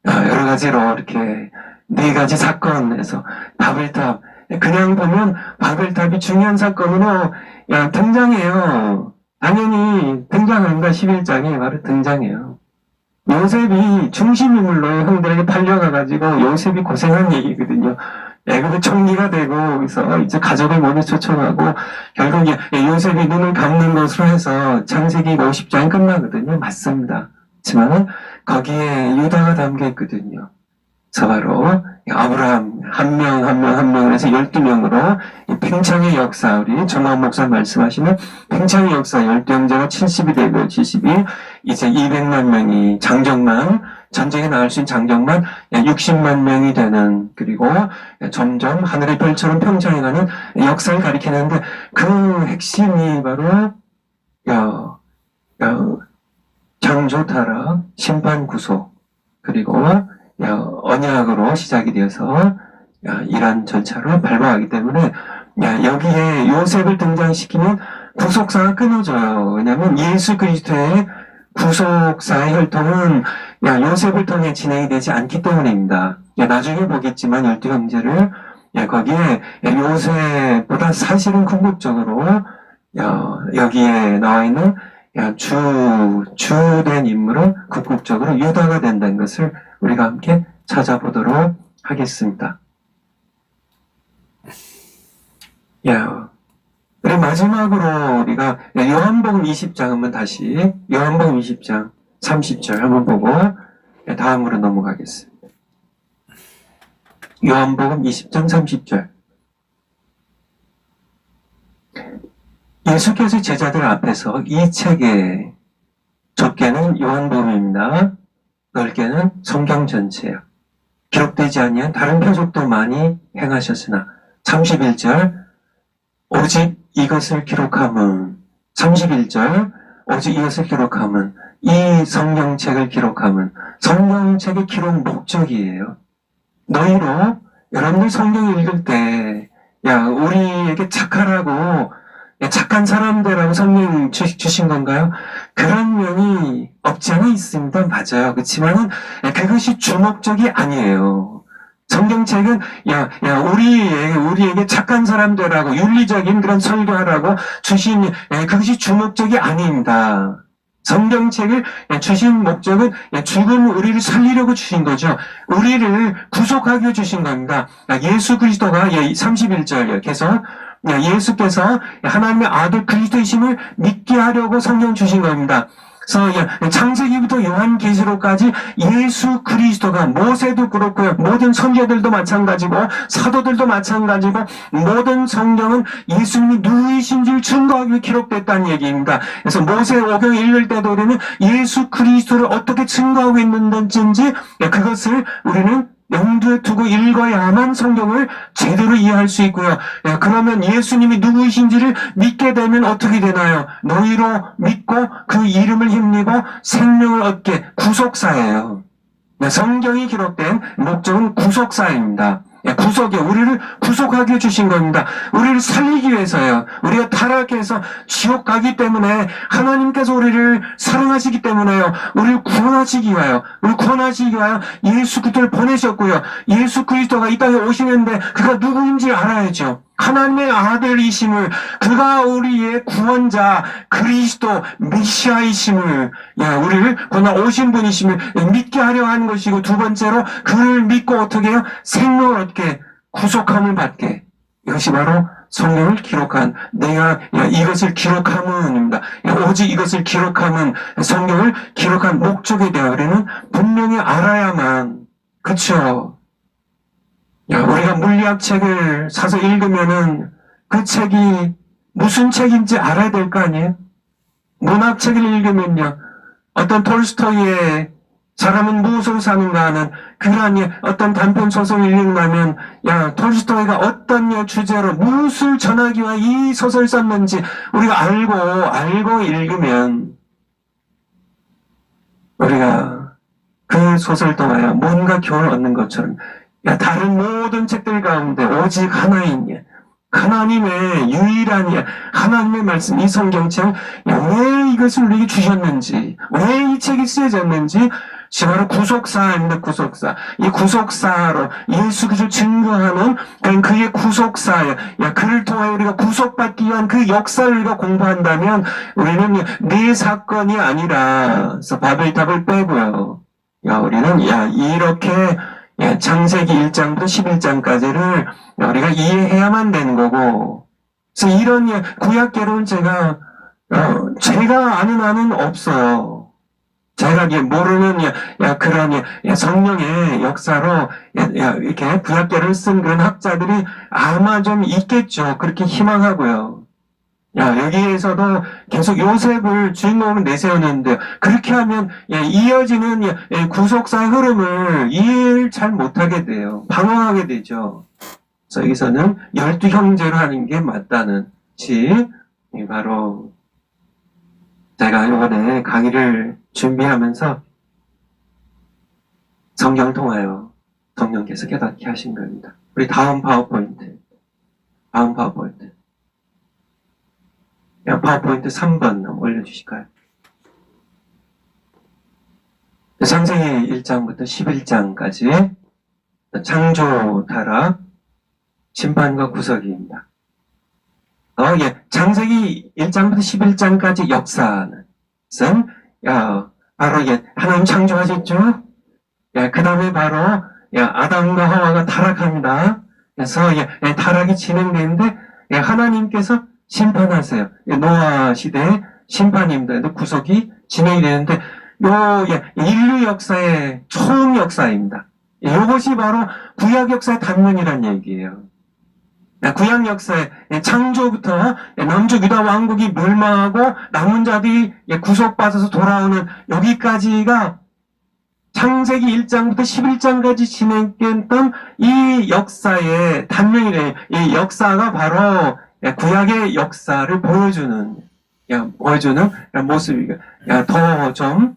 여러 가지로 이렇게 4가지 사건에서 바벨탑 그냥 보면 바벨탑이 중요한 사건으로 등장해요. 당연히 등장합니다. 11장에 바로 등장해요. 요셉이 중심인물로 형들에게 팔려가가지고 요셉이 고생한 얘기거든요. 애굽의 총리가 되고 그래서 이제 가족을 모두 초청하고 결국 요셉이 눈을 감는 것으로 해서 창세기 50장이 끝나거든요. 맞습니다. 하지만 거기에 유다가 담겨 있거든요. 바로 아브라함 한 명 한 명 한 명을 해서 12명으로 팽창의 역사, 우리 정광 목사 말씀하시는 팽창의 역사, 12형제가 70이 되고 70이 이제 200만 명이 장정만, 전쟁에 나갈 수 있는 장정만 60만 명이 되는, 그리고 점점 하늘의 별처럼 평창해가는 역사를 가리키는데, 그 핵심이 바로 창조, 타락, 심판, 구속, 그리고 언약으로 시작이 되어서 이러한 절차로 밟아가기 때문에, 여기에 요셉을 등장시키면 구속사가 끊어져요. 왜냐하면 예수 그리스도의 구속사의 혈통은 요셉을 통해 진행이 되지 않기 때문입니다. 나중에 보겠지만 12형제를 거기에 요셉보다 사실은 궁극적으로 여기에 나와 있는 주된 인물은 궁극적으로 유다가 된다는 것을 우리가 함께 찾아보도록 하겠습니다. 그리고 마지막으로 우리가 요한복음 20장 한번 다시, 요한복음 20장 30절 한번 보고 다음으로 넘어가겠습니다. 요한복음 20장 30절. 예수께서 제자들 앞에서 이 책에, 좁게는 요한복음입니다, 넓게는 성경 전체야, 기록되지 아니한 다른 표적도 많이 행하셨으나 31절 오직 이것을 기록함은, 31절 오직 이것을 기록함은, 이 성경책을 기록함은, 성경책의 기록 목적이에요. 너희로 여러분들 성경 읽을 때 우리에게 착하라고, 착한 사람들하고 성령 주신 건가요? 그런 면이 없지 않아 있습니다. 맞아요. 그렇지만은 그것이 주목적이 아니에요. 성경책은 우리에게 착한 사람들하고 윤리적인 그런 설교하라고 주신, 그것이 주목적이 아닙니다. 성경책을 주신 목적은 죽은 우리를 살리려고 주신 거죠. 우리를 구속하기 위해 주신 겁니다. 예수 그리스도가 31절 계속 예수께서 하나님의 아들 그리스도이심을 믿게 하려고 성경 주신 겁니다. 그래서 창세기부터 요한계시록까지 예수 그리스도가, 모세도 그렇고요, 모든 선지자들도 마찬가지고 사도들도 마찬가지고, 모든 성경은 예수님이 누구이신지를 증거하기 위해 기록됐다는 얘기입니다. 그래서 모세 오경 읽을 때도 우리는 예수 그리스도를 어떻게 증거하고 있는지 그것을 우리는 염두에 두고 읽어야만 성경을 제대로 이해할 수 있고요. 그러면 예수님이 누구이신지를 믿게 되면 어떻게 되나요? 너희로 믿고 그 이름을 힘입어 생명을 얻게, 구속사예요. 성경이 기록된 목적은 구속사입니다. 구속이 우리를 구속하게 주신 겁니다. 우리를 살리기 위해서요. 우리가 타락해서 지옥 가기 때문에 하나님께서 우리를 사랑하시기 때문에요. 우리를 구원하시기 위하여, 예수 그리스도를 보내셨고요. 예수 그리스도가 이 땅에 오시는데 그가 누구인지 알아야죠. 하나님의 아들이심을, 그가 우리의 구원자, 그리스도 메시아이심을, 우리를 구원하 오신 분이심을 믿게 하려 하는 것이고, 두 번째로 그를 믿고 어떻게 해요? 생명을 얻게, 구속함을 받게. 이것이 바로 성경을 기록한, 내가 이것을 기록함은입니다. 오직 이것을 기록함은, 성경을 기록한 목적에 대해 우리는 분명히 알아야만, 그렇죠? 우리가 물리학 책을 사서 읽으면은 그 책이 무슨 책인지 알아야 될 거 아니에요? 문학 책을 읽으면요, 어떤 톨스토이의 사람은 무엇으로 사는가 하는 그러한 어떤 단편 소설을 읽으면 톨스토이가 어떤 주제로 무엇을 전하기 위해 이 소설을 썼는지 우리가 알고 읽으면 우리가 그 소설 통하여 뭔가 교훈을 얻는 것처럼, 다른 모든 책들 가운데 오직 하나인 하나님의 유일한 하나님의 말씀, 이 성경책, 왜 이것을 우리에게 주셨는지, 왜 이 책이 쓰여졌는지, 바로 구속사입니다. 구속사. 이 구속사로 예수 그리스도를 증거하는 그의 구속사예요. 그를 통해 우리가 구속받기 위한 그 역사를 우리가 공부한다면 우리는 네 사건이 아니라, 그래서 바벨탑을 빼고요, 우리는 이렇게 창세기 1장부터 11장까지를 우리가 이해해야만 되는 거고, 그래서 이런 구약계로는 제가 아는 한은 없어요. 제가 내가 모르는 그런 성령의 역사로 이렇게 구약계를 쓴 그런 학자들이 아마 좀 있겠죠. 그렇게 희망하고요. 여기에서도 계속 요셉을 주인공으로 내세우는데 그렇게 하면 이어지는 구속사의 흐름을 이해를 잘 못하게 돼요. 방황하게 되죠. 그래서 여기서는 12형제로 하는 게 맞다는 것이 바로 제가 이번에 강의를 준비하면서 성경을 통하여 성령께서 깨닫게 하신 겁니다. 우리 다음 파워포인트. 파워포인트 3번 한번 올려주실까요? 창세기 1장부터 11장까지 창조, 타락, 심판과 구속입니다. 창세기 1장부터 11장까지 역사는 바로 하나님 창조하셨죠? 그 다음에 바로 아담과 하와가 타락합니다. 그래서 타락이 진행되는데 하나님께서 심판하세요. 노아 시대의 심판입니다. 구속이 진행이 되는데 인류 역사의 총 역사입니다. 이것이 바로 구약 역사의 단면이란 얘기예요. 구약 역사의 창조부터 남쪽 유다 왕국이 멸망하고 남은 자들이 구속받아서 돌아오는 여기까지가 창세기 1장부터 11장까지 진행됐던 이 역사의 단면이래요. 이 역사가 바로 구약의 역사를 보여주는 모습이고, 더 좀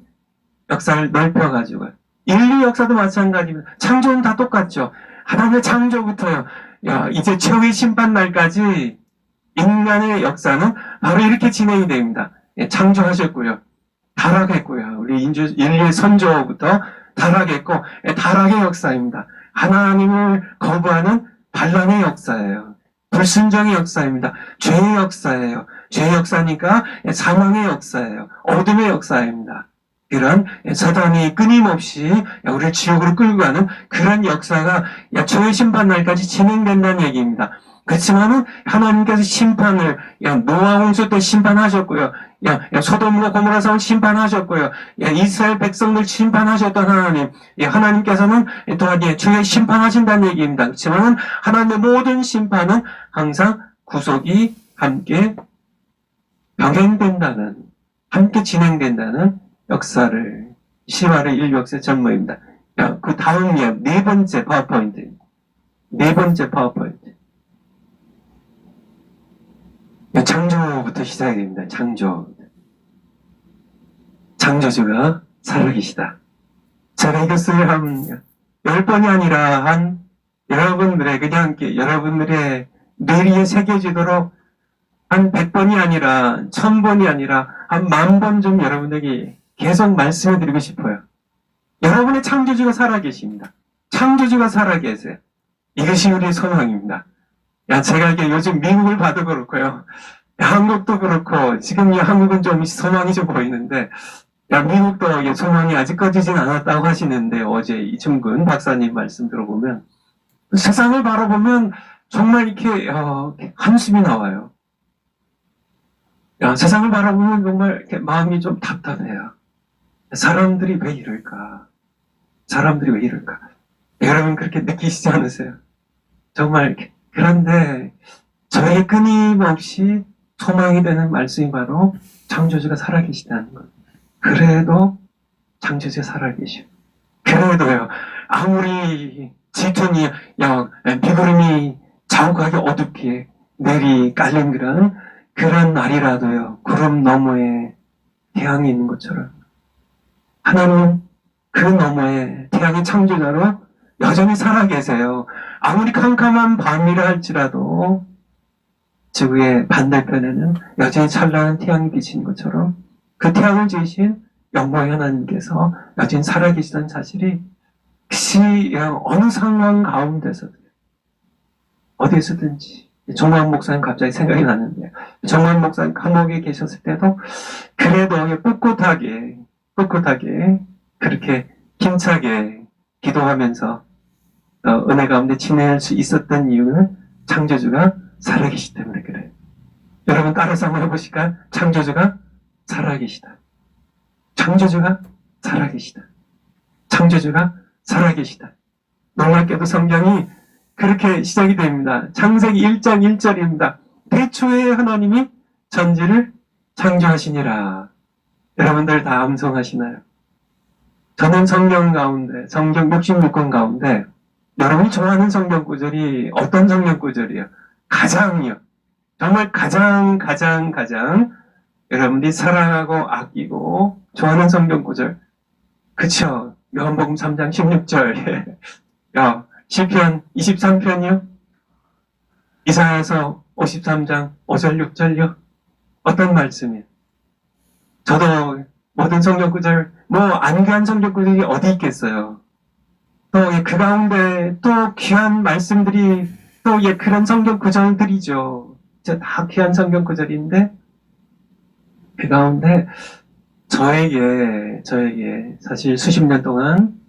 역사를 넓혀가지고. 인류 역사도 마찬가지입니다. 창조는 다 똑같죠. 하나님의 창조부터요. 이제 최후의 심판날까지 인간의 역사는 바로 이렇게 진행이 됩니다. 창조하셨고요. 타락했고요. 우리 인류의 선조부터 타락했고, 타락의 역사입니다. 하나님을 거부하는 반란의 역사예요. 불순종의 역사입니다. 죄의 역사예요. 죄의 역사니까 사망의 역사예요. 어둠의 역사입니다. 그런 사단이 끊임없이 우리를 지옥으로 끌고 가는 그런 역사가 최후의 심판날까지 진행된다는 얘기입니다. 그렇지만은 하나님께서 심판을 노아 홍수 때 심판하셨고요. 소돔과 고모라 성을 심판하셨고요. 이스라엘 백성들 심판하셨던 하나님, 하나님께서는 또한 최후의 심판하신다는 얘기입니다. 그렇지만은 하나님의 모든 심판은 항상 구속이 함께 병행된다는, 함께 진행된다는 역사를 시와의 인류 역사의 전모입니다. 그 다음 네 번째 파워포인트. 창조부터 시작이 됩니다. 창조주가 살아계시다. 제가 이것을 한 10번이 아니라 여러분들의 뇌리에 새겨지도록 한 100번이 아니라 1000번이 아니라 한 10,000번 좀 여러분에게 계속 말씀해 드리고 싶어요. 여러분의 창조주가 살아계십니다. 창조주가 살아계세요. 이것이 우리의 소망입니다. 제가 이게 요즘 미국을 봐도 그렇고요. 한국도 그렇고, 지금 한국은 좀 소망이 좀 보이는데, 미국도 소망이 아직 꺼지진 않았다고 하시는데, 어제 이충근 박사님 말씀 들어보면, 세상을 바라보면 정말 이렇게, 한숨이 나와요. 세상을 바라보면 정말 이렇게 마음이 좀 답답해요. 사람들이 왜 이럴까? 여러분 그렇게 느끼시지 않으세요? 정말 이렇게. 그런데 저에게 끊임없이 소망이 되는 말씀이 바로 창조주가 살아계시다는 것. 그래도 창조주가 살아계시오. 그래도요, 아무리 짙은 비구름이 자욱하게 어둡게 내리 깔린 그런 날이라도요, 구름 너머에 태양이 있는 것처럼 하나님은 그 너머에 태양의 창조자로 여전히 살아계세요. 아무리 캄캄한 밤이라 할지라도 지구의 반대편에는 여전히 찬란한 태양이 비치는 것처럼 그 태양을 지으신 영광의 하나님께서 여전히 살아계시다는 사실이 혹시 어느 상황 가운데서든 어디에서든지 정만 목사님 갑자기 생각이 나는데 정만 목사님 감옥에 계셨을 때도 그래도 꿋꿋하게 그렇게 힘차게 기도하면서 은혜 가운데 지낼 수 있었던 이유는 창조주가 살아계시기 때문에 그래요. 여러분 따라서 한번 해보실까요? 창조주가 살아계시다. 창조주가 살아계시다. 창조주가 살아계시다. 놀랍게도 성경이 그렇게 시작이 됩니다. 창세기 1장 1절입니다. 태초에 하나님이 천지를 창조하시니라. 여러분들 다 암송하시나요? 저는 성경 가운데, 성경 66권 가운데 여러분이 좋아하는 성경 구절이 어떤 성경 구절이에요? 가장이요. 정말 가장 여러분들이 사랑하고 아끼고 좋아하는 성경 구절. 그쵸? 요한복음 3장 16절. 야, 시편 23편이요? 이사야서 53장 5절 6절요? 어떤 말씀이에요? 저도 모든 성경 구절, 안 귀한 성경 구절이 어디 있겠어요? 또 그 가운데 또 귀한 말씀들이 또 그런 성경 구절들이죠. 진짜 다 귀한 성경 구절인데 그 가운데 저에게 사실 수십 년 동안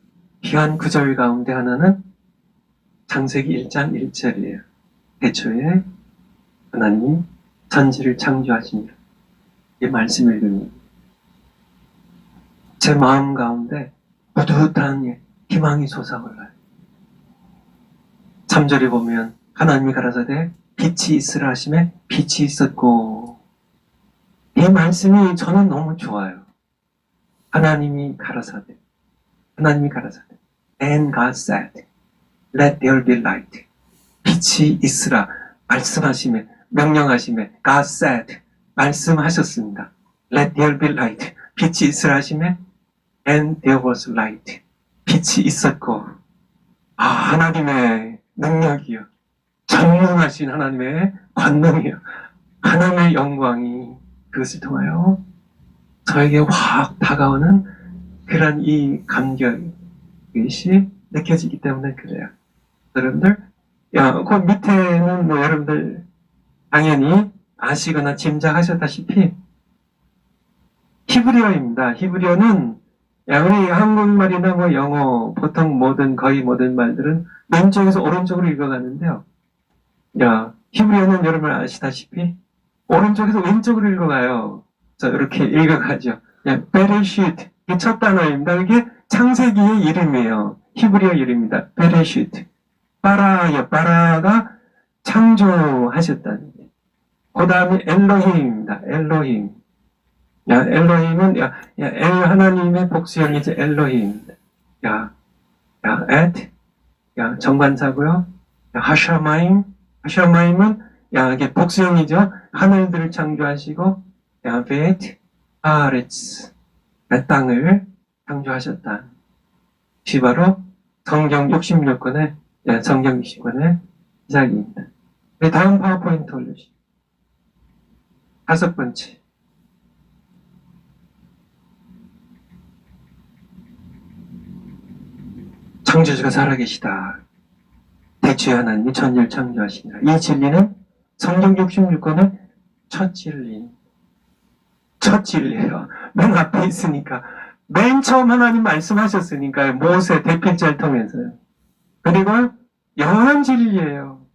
귀한 구절 가운데 하나는 창세기 1장 1절이에요. 태초에 하나님이 천지를 창조하시니라. 이 말씀을 읽으니 제 마음 가운데 뿌듯한 희망이 솟아올라요. 3절에 보면 하나님이 가라사대 빛이 있으라 하심에 빛이 있었고, 이 말씀이 저는 너무 좋아요. 하나님이 가라사대 And God said Let there be light. 빛이 있으라 말씀하심에, 명령하심에 God said 말씀하셨습니다. Let there be light. 빛이 있으라 하심에 And there was light. 빛이 있었고, 하나님의 능력이요, 전능하신 하나님의 권능이요, 하나님의 영광이 그것을 통하여 저에게 확 다가오는 그런 이 감격이 느껴지기 때문에 그래요. 여러분들, 그 밑에는 여러분들 당연히 아시거나 짐작하셨다시피 히브리어입니다. 히브리어는 우리 한국말이나 영어, 보통 거의 모든 말들은 왼쪽에서 오른쪽으로 읽어가는데요. 히브리어는 여러분 아시다시피 오른쪽에서 왼쪽으로 읽어가요. 이렇게 읽어가죠. 베레시트, 이게 첫 단어입니다. 이게 창세기의 이름이에요. 히브리어 이름입니다. 베레시트. 바라가 창조하셨다는 게. 그 다음에 엘로힘입니다. 엘로힘. 엘로힘은 엘 하나님의 복수형이죠. 엘로힘. 앳, 정관사고요. 하샤마임은 이게 복수형이죠. 하늘들을 창조하시고, 베트, 아레츠, 땅을 창조하셨다. 이 바로 성경 66권의 시작입니다. 다음 파워포인트 올려주시죠. 5번째. 창조주가 살아계시다. 태초에 하나님이 천지를 창조하시니라. 이 진리는 성경 66권의 첫 진리예요. 맨 앞에 있으니까. 맨 처음 하나님 말씀하셨으니까요. 모세 대필자를 통해서요. 그리고 영원한 진리예요.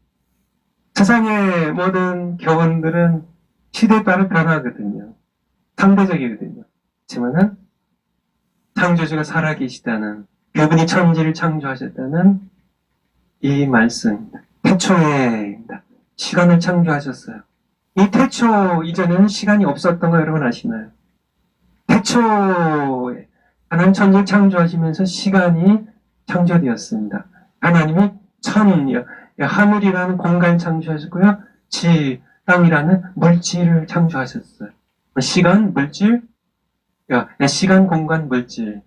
세상의 모든 교훈들은 시대에 따라 변하거든요. 상대적이거든요. 하지만은 창조주가 살아계시다는, 그분이 천지를 창조하셨다는 이 말씀입니다. 태초에입니다. 시간을 창조하셨어요. 이 태초 이전에는 시간이 없었던 거 여러분 아시나요? 태초에 하나님 천지를 창조하시면서 시간이 창조되었습니다. 하나님이 하늘이라는 공간을 창조하셨고요. 땅이라는 물질을 창조하셨어요. 시간, 물질, 시간, 공간, 물질,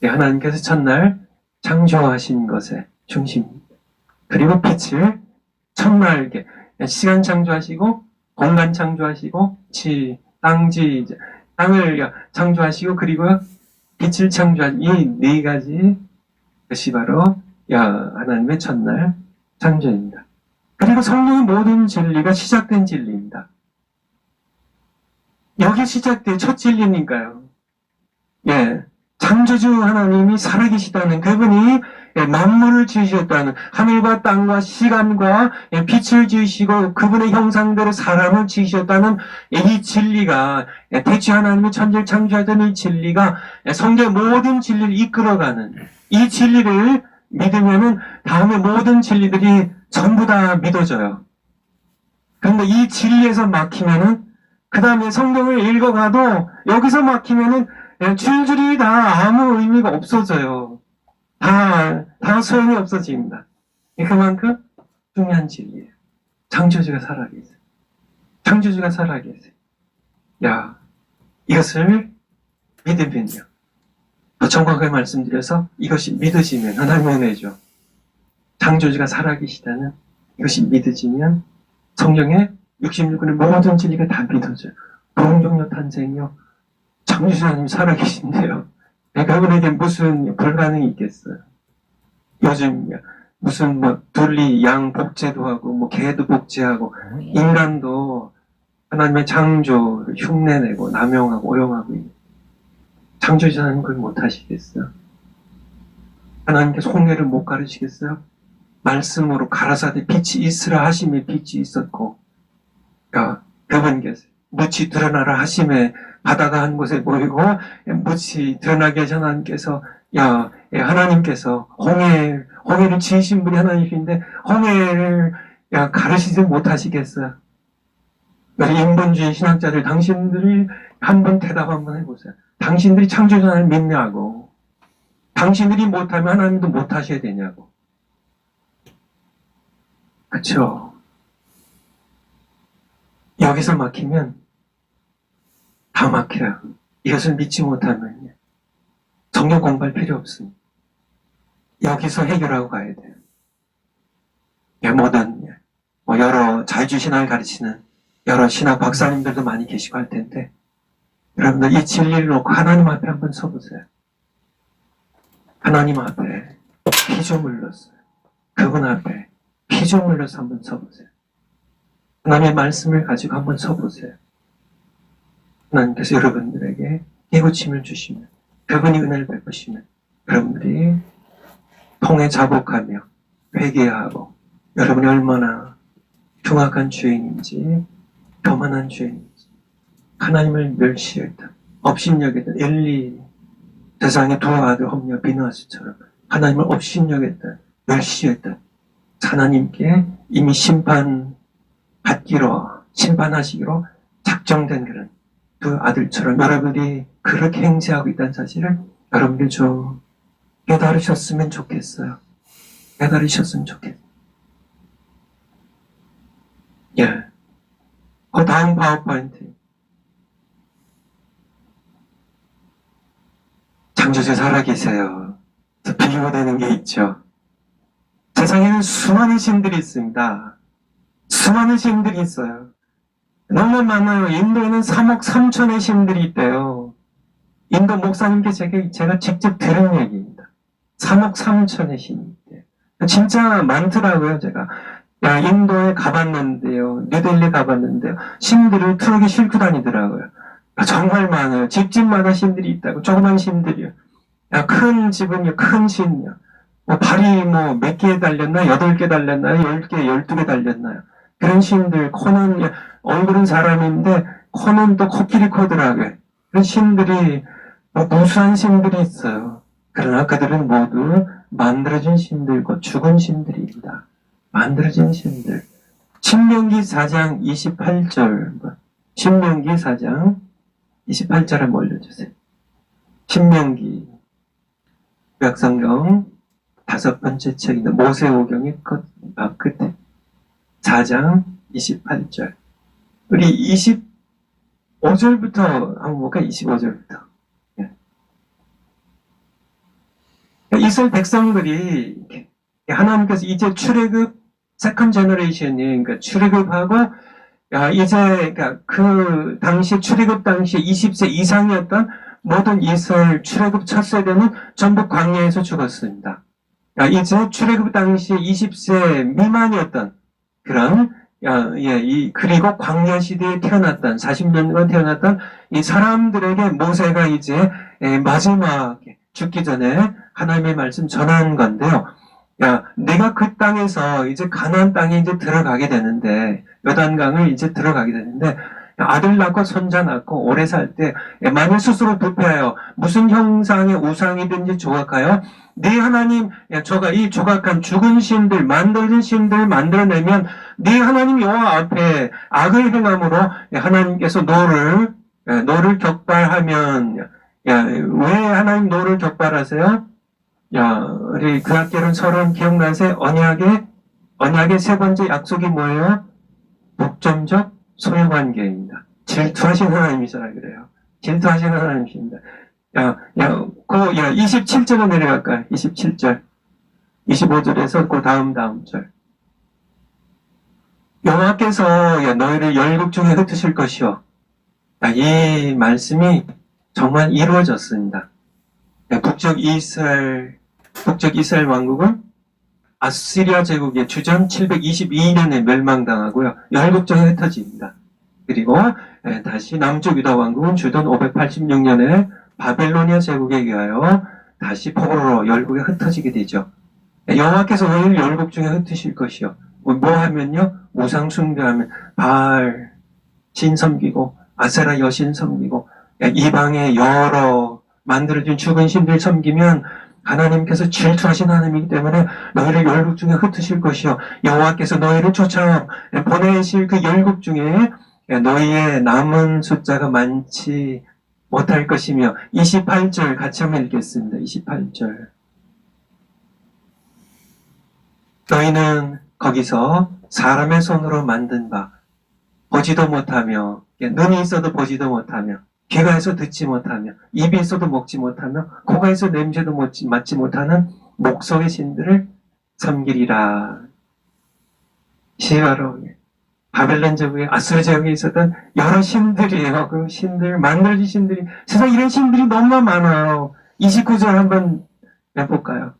하나님께서 첫날 창조하신 것의 중심입니다. 그리고 빛을 첫날 시간 창조하시고, 공간 창조하시고, 땅을 창조하시고, 그리고 빛을 창조한 이 네 가지, 것이 바로 하나님의 첫날 창조입니다. 그리고 성령의 모든 진리가 시작된 진리입니다. 여기 시작된 첫 진리니까요. 창조주 하나님이 살아계시다는 그분이 만물을 지으셨다는 하늘과 땅과 시간과 빛을 지으시고 그분의 형상대로 사람을 지으셨다는 이 진리가 대체 하나님이 천지를 창조하던 이 진리가 성경의 모든 진리를 이끌어가는 이 진리를 믿으면은 다음에 모든 진리들이 전부 다 믿어져요. 그런데 이 진리에서 막히면은 그 다음에 성경을 읽어가도 여기서 막히면은 줄줄이 다 아무 의미가 없어져요. 다 소용이 없어집니다. 그만큼 중요한 진리예요. 창조주가 살아계세요. 창조주가 살아계세요. 야, 이것을 믿으면요. 더 정확하게 말씀드려서 이것이 믿어지면 하나님의 은혜죠. 창조주가 살아계시다는 이것이 믿어지면 성경에 66권의 모든 진리가 다 믿어져요. 동정녀 탄생이요. 창조주 하나님 살아계신데요. 그분에게 무슨 불가능이 있겠어요? 요즘 무슨 둘리 양 복제도 하고 개도 복제하고 인간도 하나님의 창조를 흉내내고 남용하고 오용하고 있는 창조주 하나님 그걸 못하시겠어요? 하나님께서 홍해를 못 가르치겠어요? 말씀으로 가라사대 빛이 있으라 하심에 빛이 있었고 그분께서 묻이 드러나라 하심에 바다가 한 곳에 모이고 묻이 드러나게 하신 하나님께서 하나님께서 홍해를 지으신 분이 하나님이신데 홍해를 가르치지 못하시겠어요? 우리 인본주의 신학자들 당신들이 한번 대답 한번 해보세요. 당신들이 창조주 하나님을 믿냐고. 당신들이 못하면 하나님도 못하셔야 되냐고. 그쵸? 여기서 막히면 다 막혀요. 이것을 믿지 못하면요. 성경 공부할 필요 없습니다. 여기서 해결하고 가야 돼요. 모든 여러 자유주의신학을 가르치는 여러 신학 박사님들도 많이 계시고 할 텐데 여러분들 이 진리를 놓고 하나님 앞에 한번 서보세요. 하나님 앞에 피조물로서 그분 앞에 피조물로서 한번 서보세요. 하나님의 말씀을 가지고 한번 서보세요. 하나님께서 여러분들에게 깨우침을 주시면 그분이 은혜를 베푸시면 여러분들이 통에 자복하며 회개하고 여러분이 얼마나 흉악한 죄인인지 교만한 죄인인지 하나님을 멸시했다 업신여겼다 엘리 세상의 두 아들 홈리와 비느하스처럼 하나님을 업신여겼다 멸시했다 하나님께 이미 심판하시기로 작정된 그런 두 아들처럼 여러분이 그렇게 행세하고 있다는 사실을 여러분들 좀 깨달으셨으면 좋겠어요. 깨달으셨으면 좋겠어요. 그 다음 파워포인트. 창조주 살아계세요. 비유가 되는 게 있죠. 세상에는 수많은 신들이 있습니다. 수많은 신들이 있어요. 너무 많아요. 인도에는 3억 3천의 신들이 있대요. 인도 목사님께 제가 직접 들은 얘기입니다. 3억 3천의 신이 있대요. 진짜 많더라고요, 제가. 인도에 가봤는데요. 뉴델리 가봤는데요. 신들을 트럭에 싣고 다니더라고요. 정말 많아요. 집집마다 신들이 있다고. 조그만 신들이요. 큰 집은요, 큰 신이요. 발이 몇 개 달렸나요? 8개 달렸나요? 10개, 12개 달렸나요? 그런 신들, 코는, 얼굴은 사람인데, 코는 또 코끼리 코더라고요. 그런 신들이, 무수한 신들이 있어요. 그러나 그들은 모두 만들어진 신들과 죽은 신들입니다. 만들어진 신들. 신명기 4장 28절. 신명기 4장 28절 한번 올려주세요. 신명기. 구약성경 5번째 책인데, 모세오경의 끝에. 4장 28절. 우리 25절부터 한번 볼까요? 25절부터. 이스라엘 백성들이 하나님께서 이제 출애굽 세컨 제너레이션이 그러니까 출애굽하고 이제 그러니까 그 당시 출애굽 당시 20세 이상이었던 모든 이스라엘 출애굽 첫 세대는 전부 광야에서 죽었습니다. 이제 출애굽 당시 20세 미만이었던 그런 그리고 광야 시대에 태어났던 40년간 태어났던 이 사람들에게 모세가 이제 마지막에 죽기 전에 하나님의 말씀 전한 건데요. 야, 내가 그 땅에서 이제 가나안 땅에 이제 들어가게 되는데, 요단강을 이제 들어가게 되는데, 아들 낳고 손자 낳고 오래 살 때 만일 스스로 부패하여 무슨 형상의 우상이든지 조각하여 네 하나님, 저가 이 조각한 죽은 신들, 만들어진 신들 만들어내면 네 하나님 여호와 앞에 악을 행함으로 하나님께서 너를 격발하면, 야, 왜 하나님 너를 격발하세요? 야, 우리 그 학교는 서론 기억나세요? 언약의 세 번째 약속이 뭐예요? 독점적 소유관계입니다. 질투하신 하나님이잖아, 그래요. 질투하신 하나님이십니다. 야, 27절로 내려갈까요? 27절. 25절에서 그 다음 절. 여호와께서 너희를 열국 중에 흩으실 것이요. 이 말씀이 정말 이루어졌습니다. 북쪽 이스라엘 왕국은 아시리아 제국의 주전 722년에 멸망당하고요. 열국 중에 흩어집니다. 그리고 다시 남쪽 유다 왕국은 주전 586년에 바벨로니아 제국에 의하여 다시 포로로 열국에 흩어지게 되죠. 여호와께서 너희를 열국 중에 흩으실 것이요. 뭐 하면요? 우상 숭배하면 바알 신 섬기고 아세라 여신 섬기고 이방의 여러 만들어진 죽은 신들 섬기면 하나님께서 질투하신 하나님이기 때문에 너희를 열국 중에 흩으실 것이요. 여호와께서 너희를 쫓아 보내실 그 열국 중에 너희의 남은 숫자가 많지 못할 것이며 28절 같이 한번 읽겠습니다. 28절. 너희는 거기서 사람의 손으로 만든 바 보지도 못하며 눈이 있어도 보지도 못하며 귀가 있어 듣지 못하며 입이 있어도 먹지 못하며 코가 있어 냄새도 맡지 못하는 목석의 신들을 섬기리라. 시바로 바벨론 제국에 아수르 제국에 있었던 여러 신들이에요. 그 신들 만들어진 신들이 세상에 이런 신들이 너무 많아요. 29절 한번 해볼까요?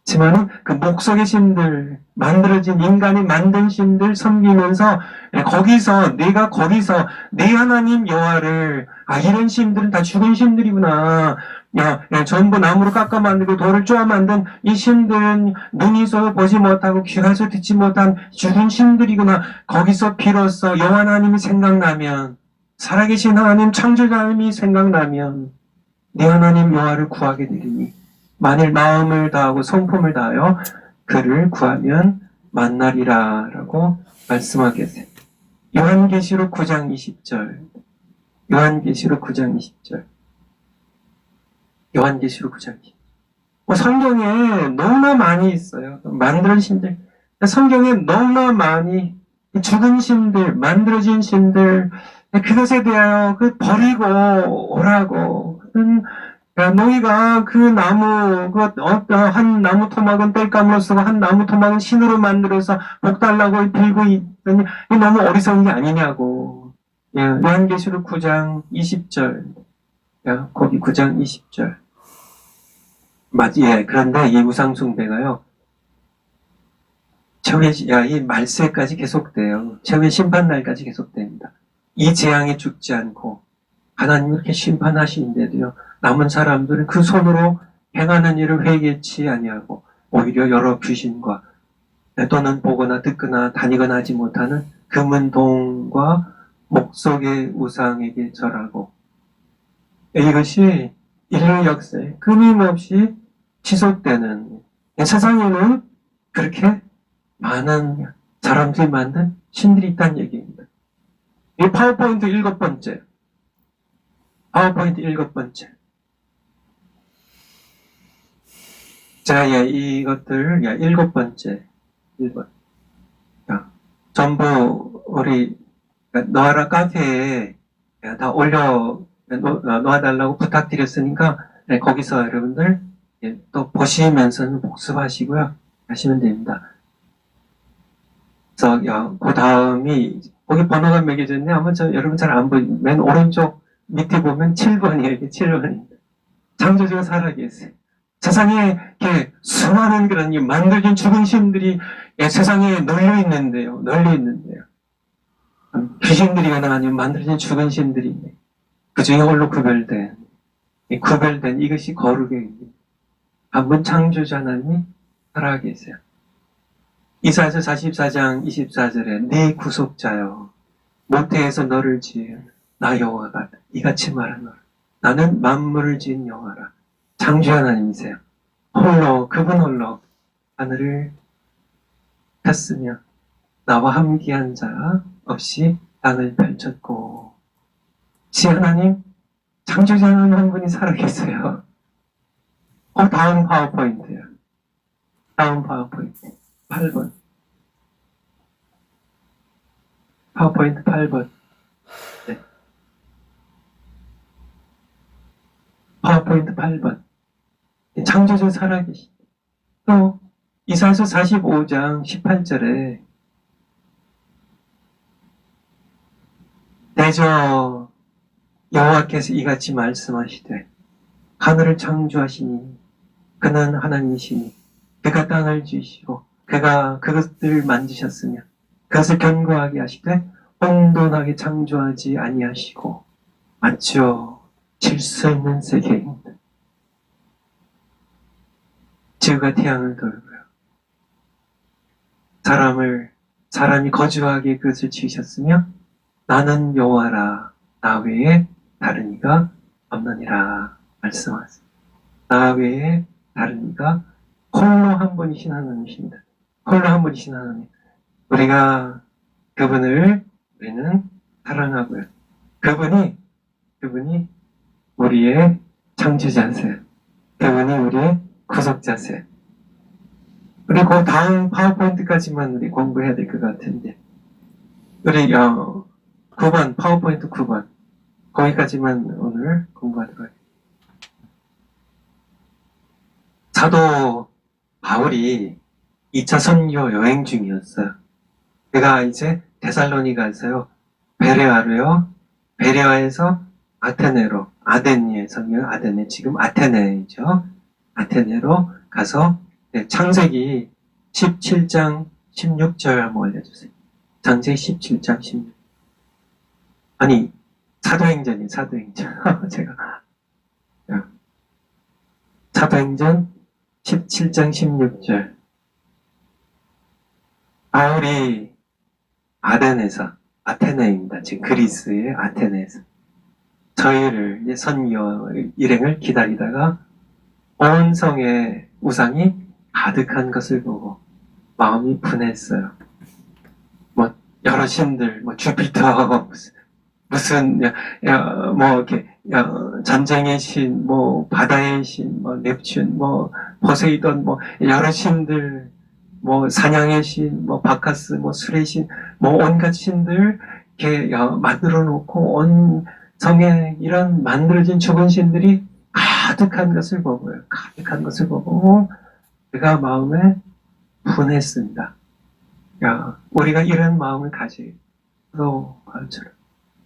하지만은 그 목석의 신들, 만들어진 인간이 만든 신들 섬기면서 내가 거기서 내 하나님 여호와를 이런 신들은 다 죽은 신들이구나. 전부 나무로 깎아 만들고 돌을 쪼아 만든 이 신들은 눈이 있어도 보지 못하고 귀가 있어도 듣지 못한 죽은 신들이구나. 거기서 비로소 여호와 하나님이 생각나면 살아계신 하나님 창조자 하나님이 생각나면 내 하나님 여호와를 구하게 되리니 만일 마음을 다하고 성품을 다하여 그를 구하면 만나리라 라고 말씀하겠어요. 요한계시록 9장 20절. 요한계시록 9장 20절. 요한계시록 9장 20절. 성경에 너무나 많이 있어요. 만들어진 신들. 성경에 너무나 많이 죽은 신들, 만들어진 신들, 그것에 대하여 버리고 오라고. 너희가 그 나무, 한 나무 토막은 땔감으로 쓰고 한 나무 토막은 신으로 만들어서 복 달라고 빌고 있더니 너무 어리석은 게 아니냐고. 요한계시록 9장 20절. 거기 9장 20절. 그런데 이 우상숭배가요. 이 말세까지 계속돼요. 최후의 심판날까지 계속됩니다. 이 재앙에 죽지 않고 하나님이 이렇게 심판하시는데도요. 남은 사람들은 그 손으로 행하는 일을 회개치 아니하고 오히려 여러 귀신과 또는 보거나 듣거나 다니거나 하지 못하는 금은동과 목석의 우상에게 절하고 이것이 인류 역사에 끊임없이 지속되는 세상에는 그렇게 많은 사람들이 만든 신들이 있다는 얘기입니다. 이 파워포인트 7번째. 파워포인트 7번째. 자, 이것들, 7번째. 1번. 전부, 우리, 노아라 카페에 다 놓아달라고 부탁드렸으니까, 거기서 여러분들, 또 보시면서는 복습하시고요. 하시면 됩니다. 그래서, 그 다음이, 거기 번호가 매겨졌네. 아마 여러분 잘 안 보이면, 맨 오른쪽 밑에 보면 7번이에요. 이게 7번입니다. 창조주가 살아계세요. 세상에 이렇게 수많은 그런 만들어진 죽은 신들이 세상에 널려 있는데요. 귀신들이거나 아니면 만들어진 죽은 신들이 그 중에 홀로 구별된 이것이 거룩의 한분 창조자 하나님이 살아계세요. 이사야서 44장 24절에 네 구속자여 모태에서 너를 지은 나 여호와가 이같이 말하노라. 나는 만물을 지은 여호와라. 창조 하나님이세요. 홀로 그분 홀로 하늘을 폈으며 나와 함께한 자 없이 땅을 펼쳤고. 지 하나님, 창조자 하나님 한 분이 살아계세요. 다음 파워포인트요. 다음 파워포인트 8번. 파워포인트 8번. 네. 파워포인트 8번. 창조자 살아계시. 또 이사야서 45장 18절에 대저 여호와께서 이같이 말씀하시되 하늘을 창조하시니 그는 하나님이시니 그가 땅을 지으시고 그가 그것들을 만드셨으며 그것을 견고하게 하시되 혼돈하게 창조하지 아니하시고 맞죠? 질서 있는 세계입니다. 지구가 태양을 돌고요. 사람이 거주하게 그것을 지으셨으며 나는 여호와라 나 외에 다른 이가 없느니라 말씀하셨습니다. 나 외에 다른 이가 홀로 한 분이신 하나님이십니다. 홀로 한 분이신 하나님. 우리가 우리는 사랑하고요. 그분이 우리의 창조자세요. 그분이 우리의 구속자세요. 그리고 다음 파워포인트까지만 우리 공부해야 될 것 같은데 우리 9번 파워포인트 9번 거기까지만 오늘 공부하도록 하겠습니다. 사도 바울이 2차 선교 여행 중이었어요. 그가 이제 데살로니가에서요 베레아로요 베레아에서 아테네로 아덴니에 성경 아덴네 지금 아테네이죠. 아테네로 가서 창세기 17장 16절 한번 올려주세요. 창세기 17장 16절. 아니 사도행전이에요. 사도행전. 제가 사도행전 17장 16절. 바울이 아테네입니다. 지금 그리스의 아테네에서 저희를 선교 일행을 기다리다가 온 성에 우상이 가득한 것을 보고 마음이 분했어요. 여러 신들, 주피터, 무슨 이렇게 전쟁의 신, 바다의 신, 넵튠, 포세이돈, 여러 신들, 사냥의 신, 바카스, 술의 신, 온갖 신들 이렇게 만들어 놓고 온 성에 이런 만들어진 죽은 신들이 가득한 것을 보고요. 가득한 것을 보고 그가 마음에 분했습니다. 우리가 이런 마음을 가지고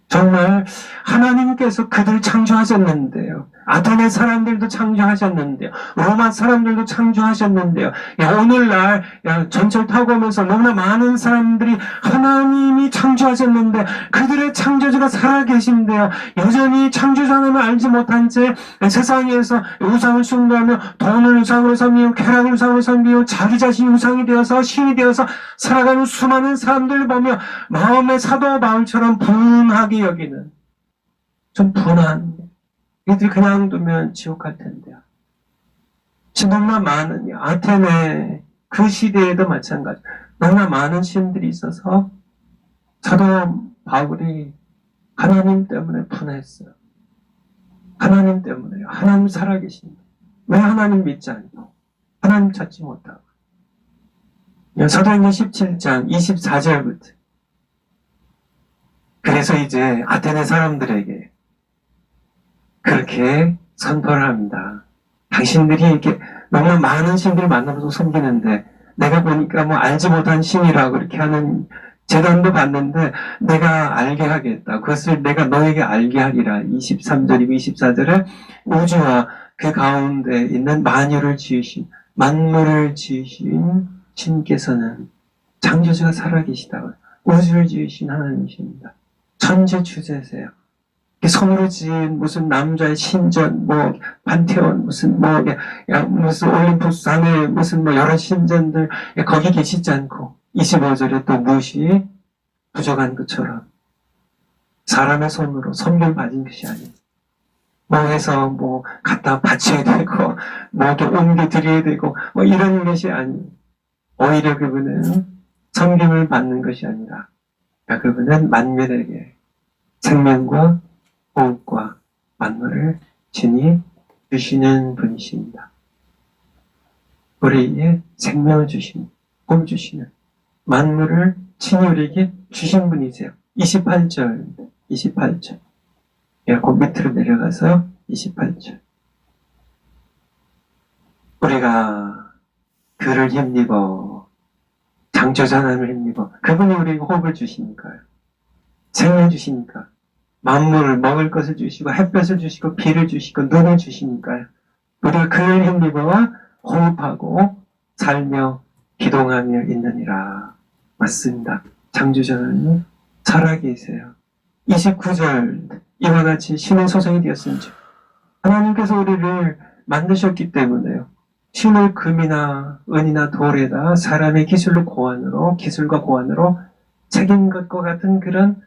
정말 하나님께서 그들 창조하셨는데요. 아테네 사람들도 창조하셨는데요. 로마 사람들도 창조하셨는데요. 오늘날 전철 타고 오면서 너무나 많은 사람들이 하나님이 창조하셨는데 그들의 창조주가 살아계신데요. 여전히 창조자는 알지 못한 채 세상에서 우상을 숭배하며 돈을 우상으로 섬기고 쾌락을 우상으로 섬기고 자기 자신이 우상이 되어서 신이 되어서 살아가는 수많은 사람들을 보며 마음의 사도 바울처럼 분하게 여기는 좀 분한 이들이 그냥 두면 지옥 갈 텐데요. 너무나 많은 아테네 그 시대에도 마찬가지 너무나 많은 신들이 있어서 사도 바울이 하나님 때문에 분했어요. 하나님 때문에요. 하나님 살아계십니다. 왜 하나님 믿지 않고 하나님 찾지 못하고 사도행전 17장 24절부터 그래서 이제 아테네 사람들에게 그렇게 선포를 합니다. 당신들이 이렇게 너무 많은 신들을 만나서 섬기는데 내가 보니까 알지 못한 신이라고 이렇게 하는 재단도 봤는데 내가 알게 하겠다. 그것을 내가 너에게 알게 하리라. 23절이고 24절에 우주와 그 가운데 있는 만유를 지으신 만물을 지으신 신께서는 창조주가 살아계시다. 우주를 지으신 하나님이십니다. 천재 주제세요. 손으로 지은 무슨 남자의 신전, 뭐, 판테온, 무슨 올림푸스 산에 무슨 여러 신전들, 거기 계시지 않고, 25절에 또 무엇이 부족한 것처럼, 사람의 손으로 선물 받은 것이 아니에요. 뭐 해서 갖다 바쳐야 되고, 이렇게 옮겨 드려야 되고, 이런 것이 아니에요. 오히려 그분은 섬김을 받는 것이 아니라, 그분은 만민에게 생명과 호흡과 만물을 친히 주시는 분이십니다. 우리에게 생명을 주시는, 호흡 주시는, 만물을 친히 우리에게 주신 분이세요. 28절. 그 밑으로 내려가서 28절. 우리가 그를 힘입어, 창조자 하나님을 힘입어, 그분이 우리에게 호흡을 주시니까요. 생명 주시니까. 만물을 먹을 것을 주시고 햇볕을 주시고 비를 주시고 눈을 주시니까요. 우리가 그를 힘입어 호흡하고 살며 기동하며 있느니라. 맞습니다. 창조자는 살아계세요. 29절 이와 같이 신의 소생이 되었은즉 하나님께서 우리를 만드셨기 때문에요. 신을 금이나 은이나 돌에다 사람의 기술과 고안으로 새긴 것과 같은 그런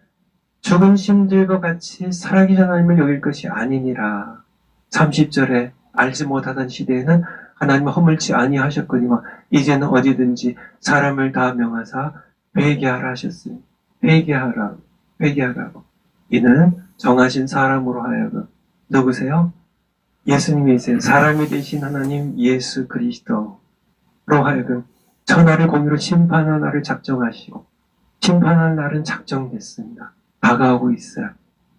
죽은 신들과 같이 살아계신 하나님을 여길 것이 아니니라. 30절에 알지 못하던 시대에는 하나님을 허물지 아니하셨거니와 이제는 어디든지 사람을 다 명하사 회개하라 하셨으니 회개하라고. 이는 정하신 사람으로 하여금 누구세요? 예수님이세요. 사람이 되신 하나님 예수 그리스도로 하여금 천하를 공의로 심판할 날을 작정하시고 심판할 날은 작정됐습니다. 다가오고 있어요.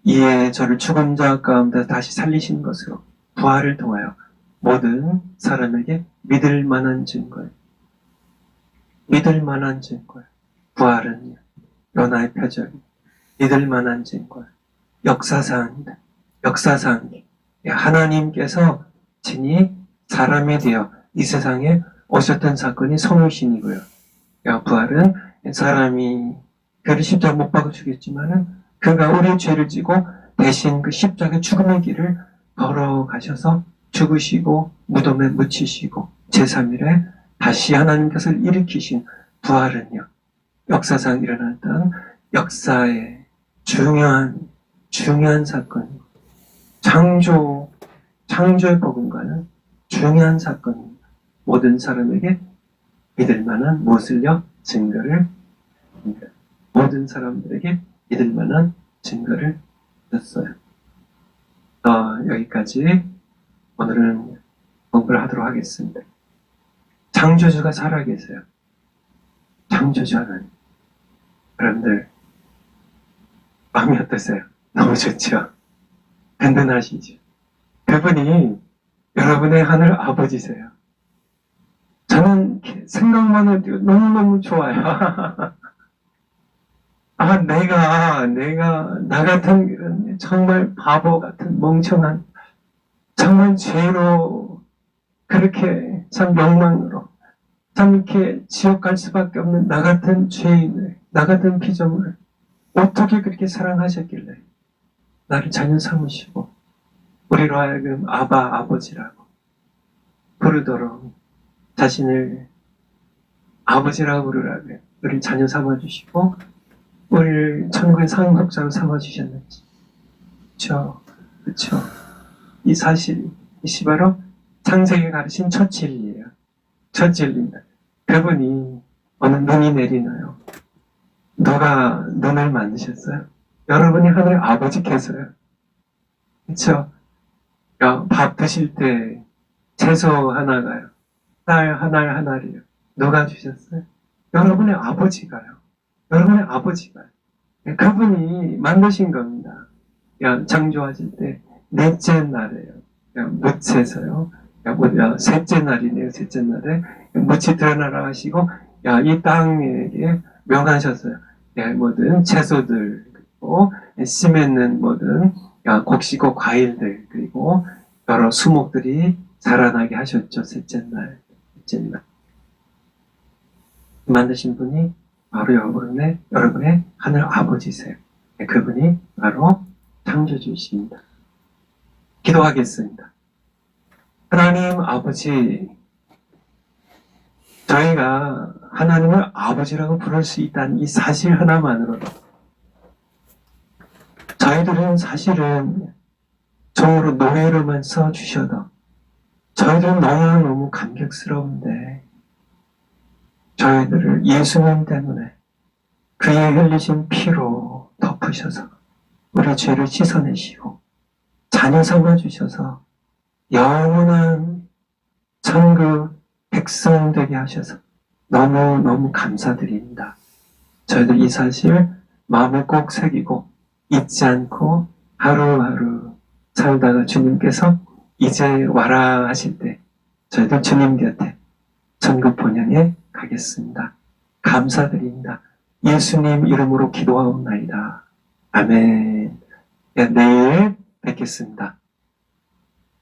이에 저를 죽은 자 가운데 다시 살리신 것으로 부활을 통하여 모든 사람에게 믿을 만한 증거예요. 부활은 연하의 표적이 믿을 만한 증거예요. 역사상입니다. 하나님께서 친히 사람이 되어 이 세상에 오셨던 사건이 성육신이고요. 부활은 사람이 그를 십자가 못 박아 죽였지만은 그가 우리의 죄를 지고 대신 그 십자가 죽음의 길을 걸어가셔서 죽으시고 무덤에 묻히시고 제3일에 다시 하나님께서 일으키신 부활은요. 역사상 일어났던 역사의 중요한 사건이고 창조의 복음과는 중요한 사건입니다. 모든 사람에게 믿을 만한 무엇을요? 증거를 줍니다. 모든 사람들에게 믿을 만한 증거를 줬어요. 여기까지 오늘은 공부를 하도록 하겠습니다. 창조주가 살아계세요. 창조주 하나님. 여러분들 마음이 어떠세요? 너무 좋죠? 든든하시죠? 그분이 여러분의 하늘 아버지세요. 저는 생각만 해도 너무너무 좋아요. 나 같은 이런 정말 바보 같은 멍청한, 정말 죄로, 그렇게 참 욕망으로, 참 이렇게 지옥 갈 수밖에 없는 나 같은 죄인을, 나 같은 피조물을 어떻게 그렇게 사랑하셨길래 나를 자녀 삼으시고, 우리로 하여금 아버지라고 부르도록 자신을 아버지라고 부르라고 우리를 자녀 삼아주시고, 우리를 천국의 상속자로 삼아주셨는지. 그쵸. 이 사실, 이것이 바로 창세기가 가르친 첫 진리예요. 첫 진리입니다. 그분이 어느 눈이 내리나요? 누가 눈을 만드셨어요? 여러분이 하늘 아버지께서요. 그쵸? 밥 드실 때 채소 하나가요. 쌀 하나를요. 누가 주셨어요? 여러분의 아버지가요. 그분이 만드신 겁니다. 창조하실 때 넷째 날에요. 묻에서요. 셋째 날이네요. 셋째 날에 묻이 드러나라 하시고 이 땅에게 명하셨어요. 모든 채소들 그리고 씨 맺는 모든 곡식과 과일들 그리고 여러 수목들이 자라나게 하셨죠. 셋째 날. 만드신 분이 바로 여러분의 하늘 아버지세요. 그분이 바로 참여주십니다. 기도하겠습니다. 하나님 아버지, 저희가 하나님을 아버지라고 부를 수 있다는 이 사실 하나만으로도 저희들은 사실은 종으로 노예로만 써주셔도 저희들은 너무너무 감격스러운데 저희들을 예수님 때문에 그의 흘리신 피로 덮으셔서 우리 죄를 씻어내시고 자녀 삼아주셔서 영원한 천국 백성 되게 하셔서 너무너무 감사드립니다. 저희들 이 사실 마음에 꼭 새기고 잊지 않고 하루하루 살다가 주님께서 이제 와라 하실 때 저희들 주님 곁에 천국 본향에 가겠습니다. 감사드립니다. 예수님 이름으로 기도하옵나이다. 아멘. 네, 내일 뵙겠습니다.